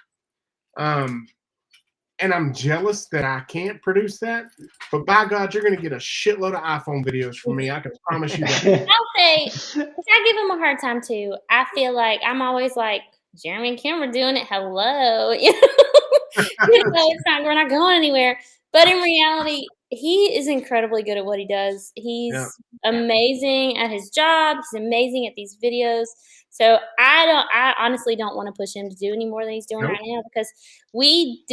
And I'm jealous that I can't produce that. But by God, you're going to get a shitload of iPhone videos from me. I can promise you that. I'll say, 'cause I give him a hard time too. I feel like I'm always like, Jeremy and Kim are doing it. Hello. We're not going anywhere. But in reality, he is incredibly good at what he does. He's Yeah. amazing at his job. He's amazing at these videos. So I honestly don't want to push him to do any more than he's doing Nope. right now, because we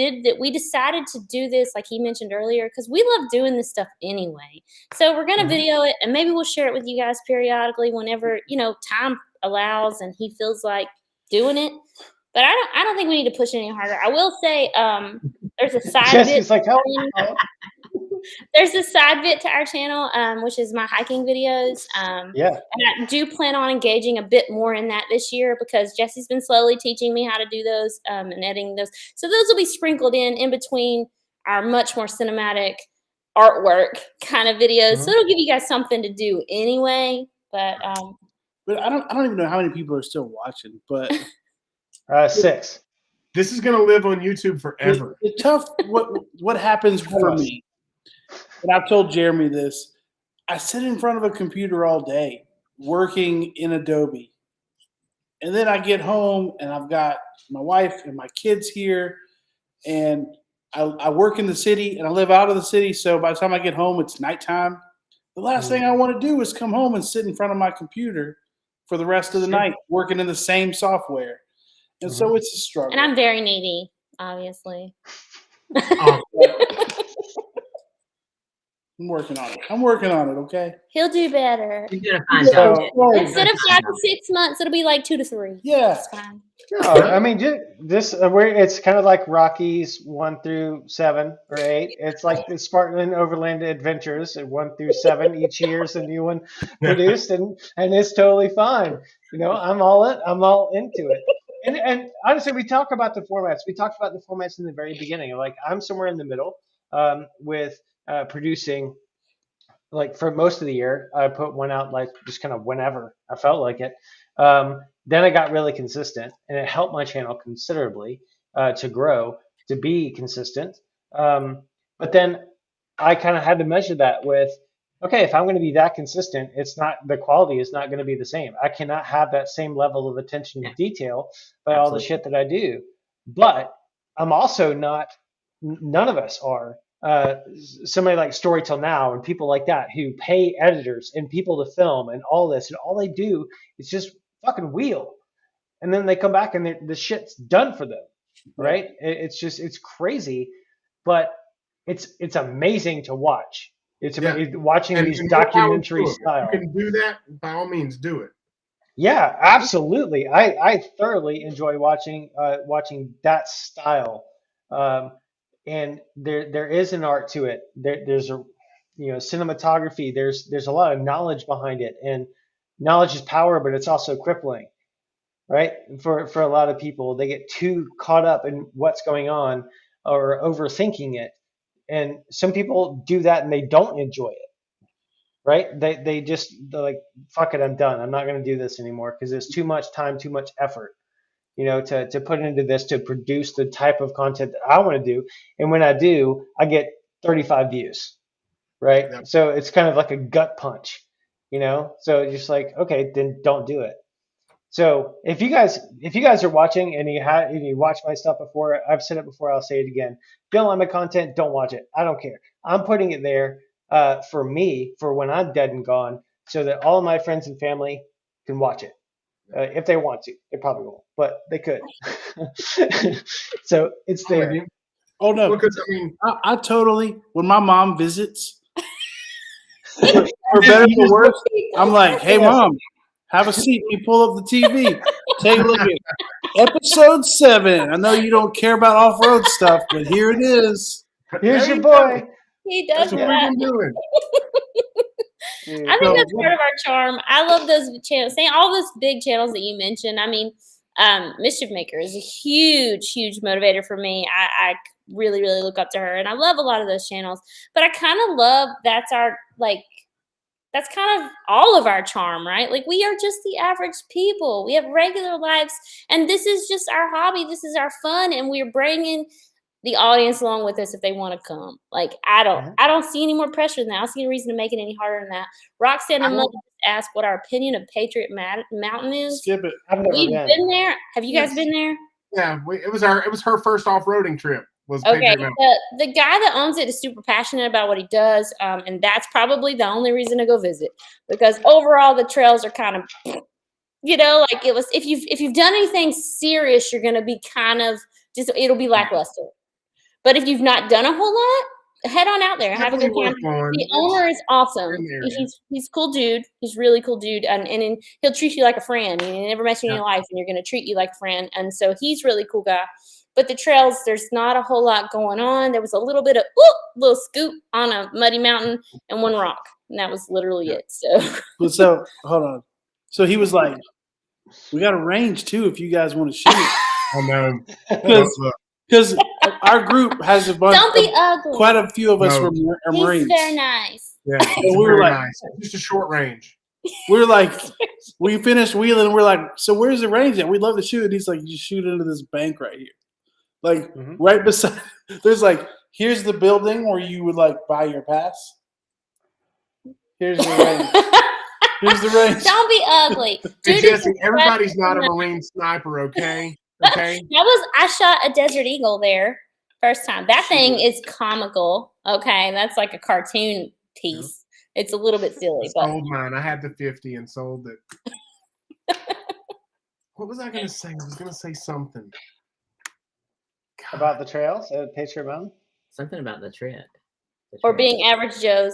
decided to do this, like he mentioned earlier, because we love doing this stuff anyway. So we're gonna video it, and maybe we'll share it with you guys periodically whenever time allows and he feels like doing it. But I don't think we need to push it any harder. I will say, there's a side Jesse's bit. like, oh, There's a side bit to our channel, which is my hiking videos. yeah. And I do plan on engaging a bit more in that this year, because Jesse's been slowly teaching me how to do those and editing those. So those will be sprinkled in between our much more cinematic artwork kind of videos. So it'll give you guys something to do anyway. But I don't even know how many people are still watching, but 6. This is going to live on YouTube forever. the tough what happens for me, and I've told Jeremy this, I sit in front of a computer all day working in Adobe, and then I get home and I've got my wife and my kids here, and I work in the city and I live out of the city, so by the time I get home it's nighttime. The last thing I want to do is come home and sit in front of my computer for the rest of the night working in the same software. And so it's a struggle. and I'm very needy, obviously. Oh, I'm working on it, okay? He'll do better. You did a fine job. Jen. Instead of 5 to 6 months, it'll be like 2 to 3. Yeah. It's fine. No, I mean, this it's kind of like Rockies 1 through 7 or 8. It's like the Spartan Overland Adventures 1 through 7. Each year is a new one produced, and it's totally fine. I'm all into it. And honestly, we talk about the formats. We talked about the formats in the very beginning. Like, I'm somewhere in the middle with producing. Like, for most of the year, I put one out like just kind of whenever I felt like it. Then I got really consistent, and it helped my channel considerably to grow, to be consistent. But then I kind of had to measure that with, okay, if I'm going to be that consistent, the quality is not going to be the same. I cannot have that same level of attention to detail by all the shit that I do. But I'm also not, none of us are. Somebody like Story Till Now and people like that who pay editors and people to film and all this, and all they do is just fucking wheel, and then they come back and the shit's done for them, right? It's crazy, but it's amazing to watch. It's watching these documentary style. You can do that, by all means, do it. Yeah, absolutely. I thoroughly enjoy watching that style. And there is an art to it. There's a cinematography. There's a lot of knowledge behind it, and knowledge is power, but it's also crippling, right? For a lot of people, they get too caught up in what's going on or overthinking it, and some people do that and they don't enjoy it, right? They're like, fuck it, I'm done. I'm not going to do this anymore because it's too much time, too much effort. To put into this, to produce the type of content that I want to do. And when I do, I get 35 views, right? Yep. So it's kind of like a gut punch, so it's just like, okay, then don't do it. So if you guys are watching and you watch my stuff before, I've said it before, I'll say it again. If you don't like my content, don't watch it. I don't care. I'm putting it there for me, for when I'm dead and gone, so that all of my friends and family can watch it. If they want to. They probably won't, but they could. So it's there. Oh no, because I totally, when my mom visits, for better or worse, I'm like, hey mom, have a seat. Let me pull up the TV. Take a look at episode 7. I know you don't care about off-road stuff, but here it is. Here's your boy. He does That's what we've been doing. I think that's part of our charm. I love those channels. Saying all those big channels that you mentioned. I mean, Mischief Maker is a huge, huge motivator for me. I really, really look up to her, and I love a lot of those channels. But I kind of love that's that's kind of all of our charm, right? Like we are just the average people. We have regular lives, and this is just our hobby. This is our fun, and we're bringing the audience along with us if they want to come. Like I don't see any more pressure than that. I don't see any reason to make it any harder than that. Roxanne and Mother asked what our opinion of Patriot Mountain is. Skip it. We've been there. Have you guys been there? Yeah, it was her first off-roading trip. Okay, the guy that owns it is super passionate about what he does, and that's probably the only reason to go visit. Because overall, the trails are kind of, like it was. If you've done anything serious, you're going to be kind of just. It'll be lackluster. But if you've not done a whole lot, head on out there and have a good time. The owner is awesome. He's a cool dude. He's a really cool dude, and he'll treat you like a friend. He never met you in your life, and you're going to treat you like a friend. And so he's a really cool guy. But the trails, there's not a whole lot going on. There was a little bit of little scoop on a muddy mountain and one rock, and that was literally it. So hold on. So he was like, "We got a range too, if you guys want to shoot." I know. Because our group has a bunch. Don't be ugly. Quite a few of us were Marines. He's very nice. Yeah, we were like, nice. Just a short range. We were like, we finished wheeling, and we're like, "So where's the range at? We'd love to shoot." And he's like, "You shoot into this bank right here." Like right beside, there's like, here's the building where you would like buy your pass. Here's the range. Here's the range. Don't be ugly. Hey, Jesse, everybody's not a Marine sniper, okay? Okay. I shot a Desert Eagle there first time. That thing is comical. Okay, that's like a cartoon piece. It's a little bit silly. I sold mine. I had the 50 and sold it. What was I going to say? I was going to say something. About the trails at Patriot Mountain? Something about the trip. Or being average Joes.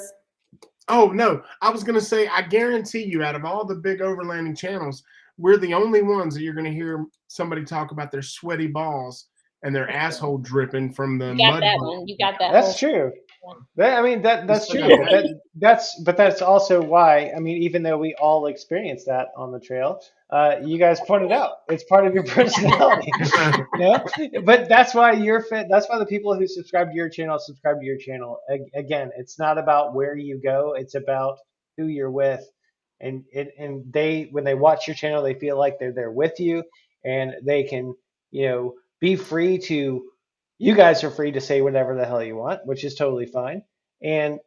Oh, no. I was going to say, I guarantee you, out of all the big overlanding channels, we're the only ones that you're going to hear somebody talk about their sweaty balls and their asshole dripping from the mud. You got that. That's true. That's true. But that's also why. I mean, even though we all experience that on the trail, you guys pointed out it's part of your personality. But that's why you're fit. That's why the people who subscribe to your channel subscribe to your channel. Again, it's not about where you go; it's about who you're with. And they, when they watch your channel, they feel like they're there with you, and they can, be free to. You guys are free to say whatever the hell you want, which is totally fine. And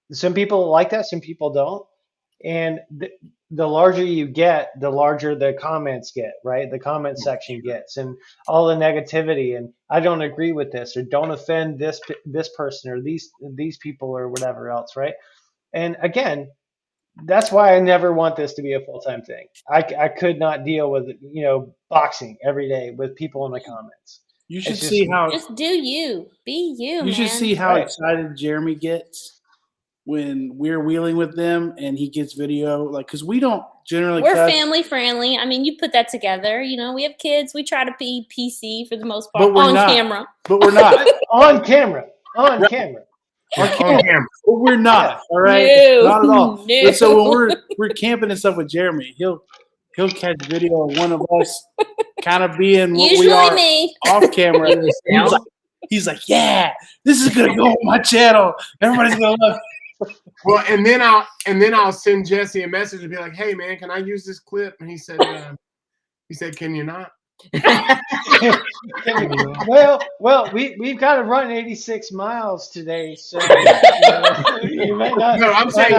some people like that, some people don't. And the larger you get, the larger the comments get, right? The comment section gets, and all the negativity. And I don't agree with this, or don't offend this person, or these people, or whatever else, right? And again, that's why I never want this to be a full-time thing. I could not deal with boxing every day with people in the comments. You should see how. Just do you. Be you, You should see how excited Jeremy gets when we're wheeling with them and he gets video. Like, because we don't generally. We're family friendly. I mean, you put that together. We have kids. We try to be PC for the most part on camera. But we're not. On camera. On camera. On camera. But we're not. All right. No, not at all. No. But so when we're camping and stuff with Jeremy, he'll catch video of one of us kind of being what usually we are me off camera. He's like, yeah, this is gonna go on my channel. Everybody's gonna love it. Well, and then I'll send Jesse a message and be like, hey man, can I use this clip? And he said, can you not? well, we've got to run 86 miles today, so you might not. No, I'm saying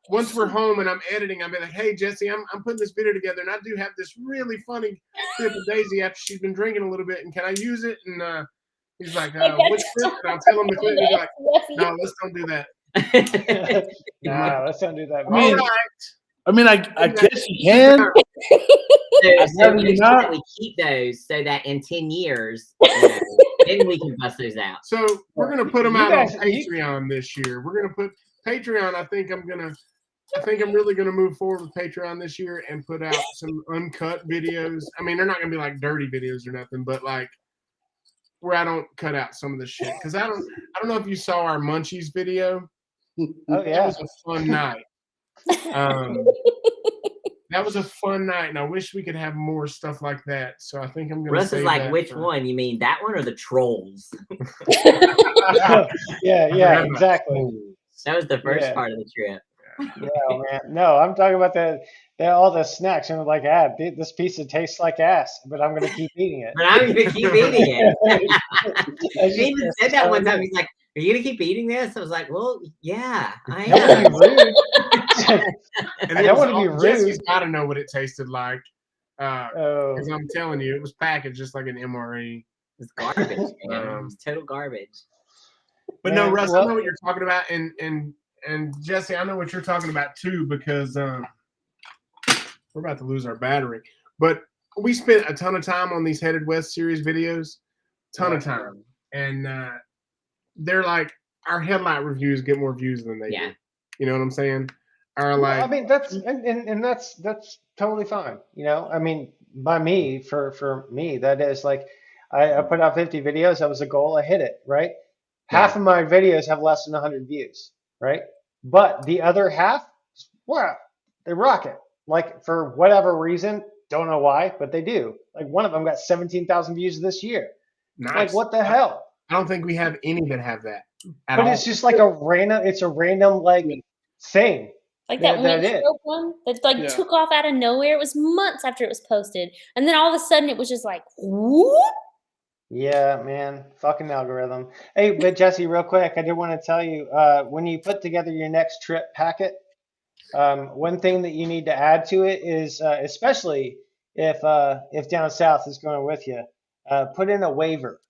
once we're home and I'm editing, I'll be like, hey Jesse, I'm putting this video together, and I do have this really funny clip of Daisy after she's been drinking a little bit, and can I use it? And he's like, which clip? And I'll tell him the clip. He's like, no, let's don't do that. No, let's don't do that. All right. I mean, I guess you can. So we keep those so that in 10 years, then we can bust those out. So we're gonna put them out on Patreon this year. We're gonna put Patreon. I think I'm really gonna move forward with Patreon this year and put out some uncut videos. I mean, they're not gonna be like dirty videos or nothing, but like where I don't cut out some of the shit, because I don't know if you saw our Munchies video. Oh yeah, that was a fun night. That was a fun night, and I wish we could have more stuff like that. So I think I'm gonna. Russ is like, which one? You mean that one or the trolls? yeah, exactly. That was the first part of the trip. Yeah, man. No, I'm talking about all the snacks. And I'm like, this pizza tastes like ass, but I'm gonna keep eating it. But I'm gonna keep eating it. That's He even just said that how one it time. is. He's like, "Are you gonna keep eating this?" I was like, "Well, yeah, I Don't am." want to be rude. And I don't want to be Jesse's rude. got to know what it tasted like. Oh, Because I'm telling you, it was packaged just like an MRE. It's garbage, man. It's total garbage. But no, man, Russ, I well, know what you're talking about, and Jesse, I know what you're talking about too, because we're about to lose our battery. But we spent a ton of time on these Headed West series videos, ton of time, and they're like our headlight reviews get more views than they do. You know what I'm saying? Our well, I like, mean that's and that's totally fine. I mean, by me for me that is like I put out 50 videos. That was a goal. I hit it. Right. Half of my videos have less than 100 views. Right. But the other half, wow, they rock it. Like for whatever reason, don't know why, but they do. Like one of them got 17,000 views this year. nice. Like what the hell? I don't think we have any that have that at But all. it's just like a random. It's a random like thing. Like that that is. windstroke one that like took off out of nowhere. It was months after it was posted, and then all of a sudden it was just like, whoop. Yeah, man, fucking algorithm. Hey, but Jesse, real quick, I did want to tell you, when you put together your next trip packet, one thing that you need to add to it is, especially if down south is going with you, put in a waiver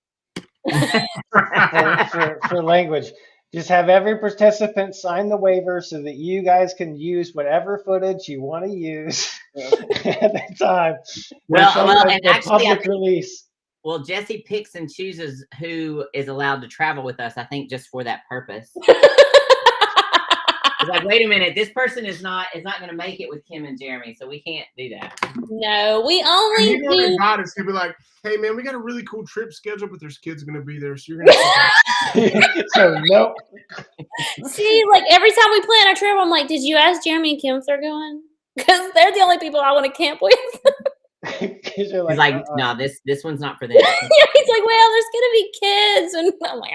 for language. Just have every participant sign the waiver so that you guys can use whatever footage you want to use at the time. And the actually, public release. Well, Jesse picks and chooses who is allowed to travel with us, I think, just for that purpose. It's like, wait a minute, this person is not going to make it with Kim and Jeremy, so we can't do that. No, we only you know do. God is gonna be like, hey man, we got a really cool trip scheduled, but there's kids gonna be there, so you're gonna. So nope. See, like every time we plan our trip, I'm like, did you ask Jeremy and Kim if they're going? Because they're the only people I want to camp with. He's like, no, this one's not for them. He's like, well, there's gonna be kids, and I'm like,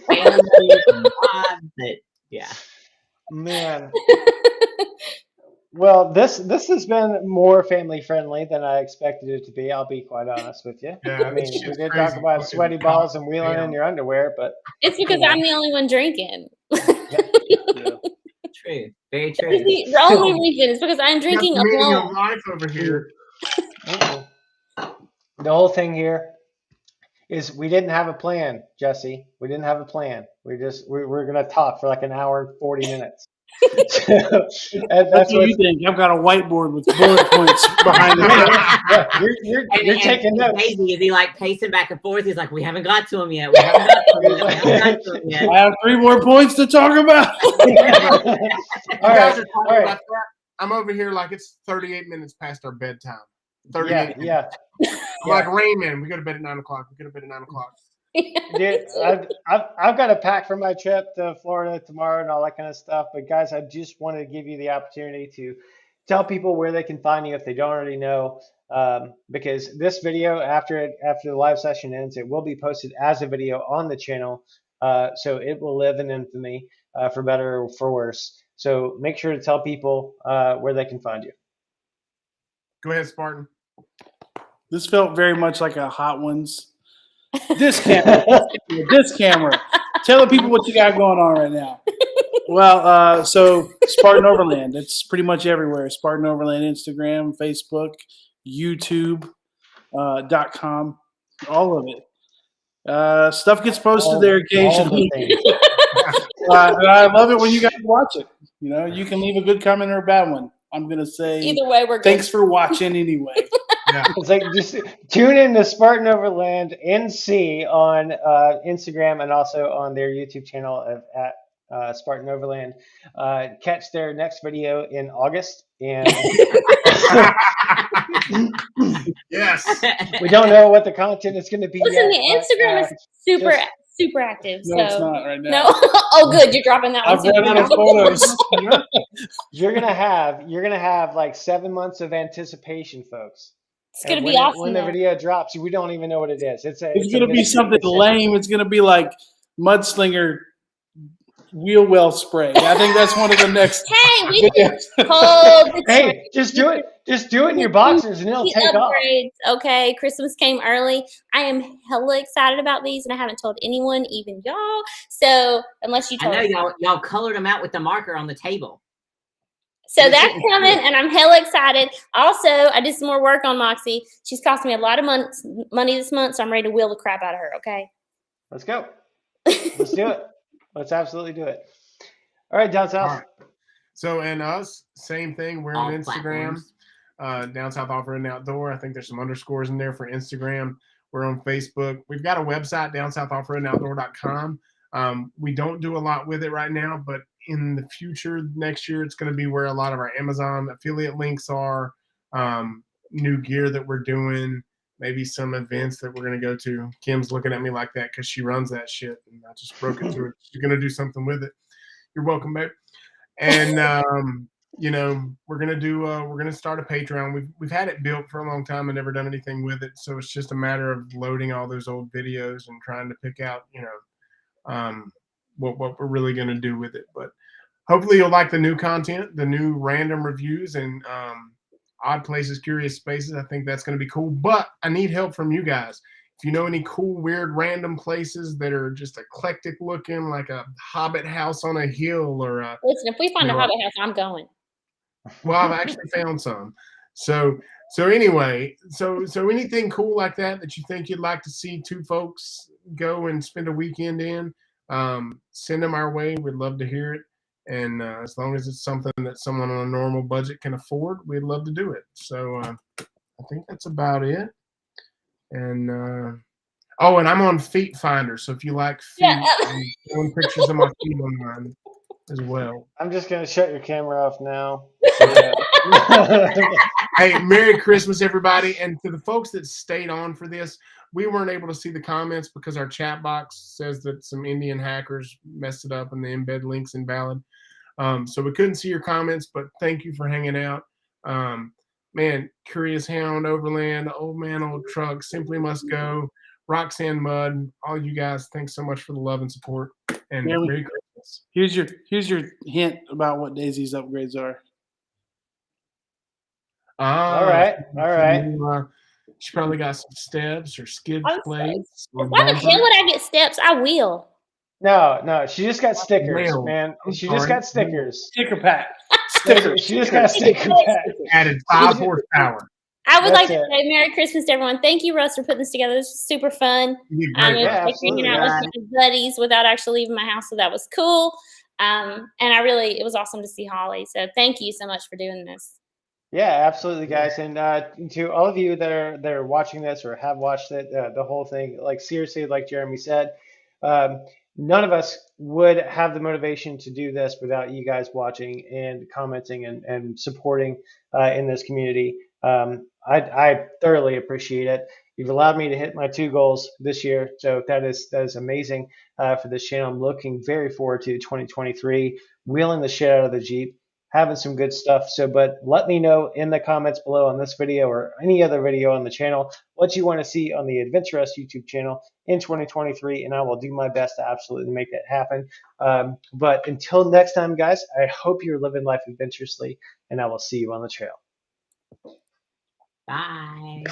family and mom, but yeah. Man. Well, this has been more family friendly than I expected it to be. I'll be quite honest with you. Yeah, I mean, we did talk about sweaty balls and wheeling in your underwear, but it's because I'm the only one drinking. True, very true. The only reason is because I'm drinking alone. Life over here. The whole thing here is we didn't have a plan, Jesse. We didn't have a plan. We're gonna talk for like an hour and 40 minutes. That's what you think. I've got a whiteboard with bullet points behind it. You're taking notes. Crazy. Is he like pacing back and forth? He's like, we haven't got to him yet. We haven't got to him yet. I have 3 more points to talk about. All right. About that. I'm over here like it's 38 minutes past our bedtime. 38 Yeah. I'm like, Rain Man, we go to bed at 9 o'clock. We go to bed at 9 o'clock. Dude, I've got to pack for my trip to Florida tomorrow and all that kind of stuff. But guys, I just wanted to give you the opportunity to tell people where they can find you if they don't already know. Because this video, after the live session ends, it will be posted as a video on the channel. So it will live in infamy, for better or for worse. So make sure to tell people where they can find you. Go ahead, Spartan. This felt very much like a Hot Ones. This camera. Tell the people what you got going on right now. Well, so Spartan Overland. It's pretty much everywhere. Spartan Overland, Instagram, Facebook, YouTube, .com, all of it. Stuff gets posted there occasionally. I love it when you guys watch it. You know, you can leave a good comment or a bad one. I'm going to say either way, we're good. Thanks for watching anyway. Yeah. It's like just tune in to Spartan Overland NC on Instagram and also on their YouTube channel at Spartan Overland. Catch their next video in August. And yes. We don't know what the content is going to be. Listen, yet, the Instagram is super active. No, so. it's not right now. No. Oh, good. You're dropping that one. I've run out of photos. You're gonna have like 7 months of anticipation, folks. It's gonna be awesome. When the video drops, we don't even know what it is. It's gonna be something lame. It's gonna be like Mudslinger wheel well spray. I think that's one of the next. Hey, we can videos. hold the Hey, just do it. Just do it in your boxers, and it'll the take off. upgrades. Okay, Christmas came early. I am hella excited about these, and I haven't told anyone, even y'all. So unless you I told know y'all colored them out with the marker on the table. So that's coming, and I'm hella excited. Also, I did some more work on Moxie. She's cost me a lot of money this month, so I'm ready to wheel the crap out of her, okay? Let's go. Let's do it. Let's absolutely do it. All right, down south. All right. So, and us, same thing. We're All on Instagram, Down South Off-Road and Outdoor. I think there's some underscores in there for Instagram. We're on Facebook. We've got a website, downsouthofferoadandoutdoor.com. We don't do a lot with it right now, but in the future, next year, it's going to be where a lot of our Amazon affiliate links are, new gear that we're doing, maybe some events that we're going to go to. Kim's looking at me like that because she runs that shit, and I just broke it to her. She's going to do something with it. You're welcome, babe. And we're gonna start a Patreon. We've had it built for a long time and never done anything with it, so it's just a matter of loading all those old videos and trying to pick out what we're really gonna do with it. But hopefully you'll like the new content, the new random reviews, and odd places, curious spaces. I think that's gonna be cool. But I need help from you guys. If you know any cool, weird, random places that are just eclectic looking, like a Hobbit house on a hill, or Listen, if we find a Hobbit house, I'm going. well, I've actually found some. So anyway, so anything cool like that you think you'd like to see two folks go and spend a weekend in, send them our way. We'd love to hear it. And as long as it's something that someone on a normal budget can afford, we'd love to do it. So I think that's about it. And and I'm on Feet Finder, so if you like feet, I'm showing pictures of my feet online as well. I'm just gonna shut your camera off now. Hey, Merry Christmas, everybody! And to the folks that stayed on for this, we weren't able to see the comments because our chat box says that some Indian hackers messed it up and the embed link's invalid. So we couldn't see your comments, but thank you for hanging out. Man, Curious Hound, Overland, Old Man, Old Truck, Simply Must Go, Roxanne Mudd, all you guys, thanks so much for the love and support. And Merry Christmas. Here's your hint about what Daisy's upgrades are. All right. She probably got some steps or skid plates. Why the hell would I get steps? I will. No, she just got stickers, man. She just got stickers. Sticker pack. Stickers. She just got a sticker pack. Added 5 horsepower. I would like to say Merry Christmas to everyone. Thank you, Russ, for putting this together. This was super fun. Hanging out with my buddies without actually leaving my house, so that was cool. And it was awesome to see Holly. So thank you so much for doing this. Yeah, absolutely, guys. And to all of you that are watching this or have watched it, the whole thing, like seriously, like Jeremy said, none of us would have the motivation to do this without you guys watching and commenting and supporting in this community. I thoroughly appreciate it. You've allowed me to hit my 2 goals this year, so that is amazing for this channel. I'm looking very forward to 2023, wheeling the shit out of the Jeep, having some good stuff. But let me know in the comments below on this video or any other video on the channel what you want to see on the Adventurous YouTube channel in 2023, and I will do my best to absolutely make that happen. But until next time, guys, I hope you're living life adventurously, and I will see you on the trail. Bye.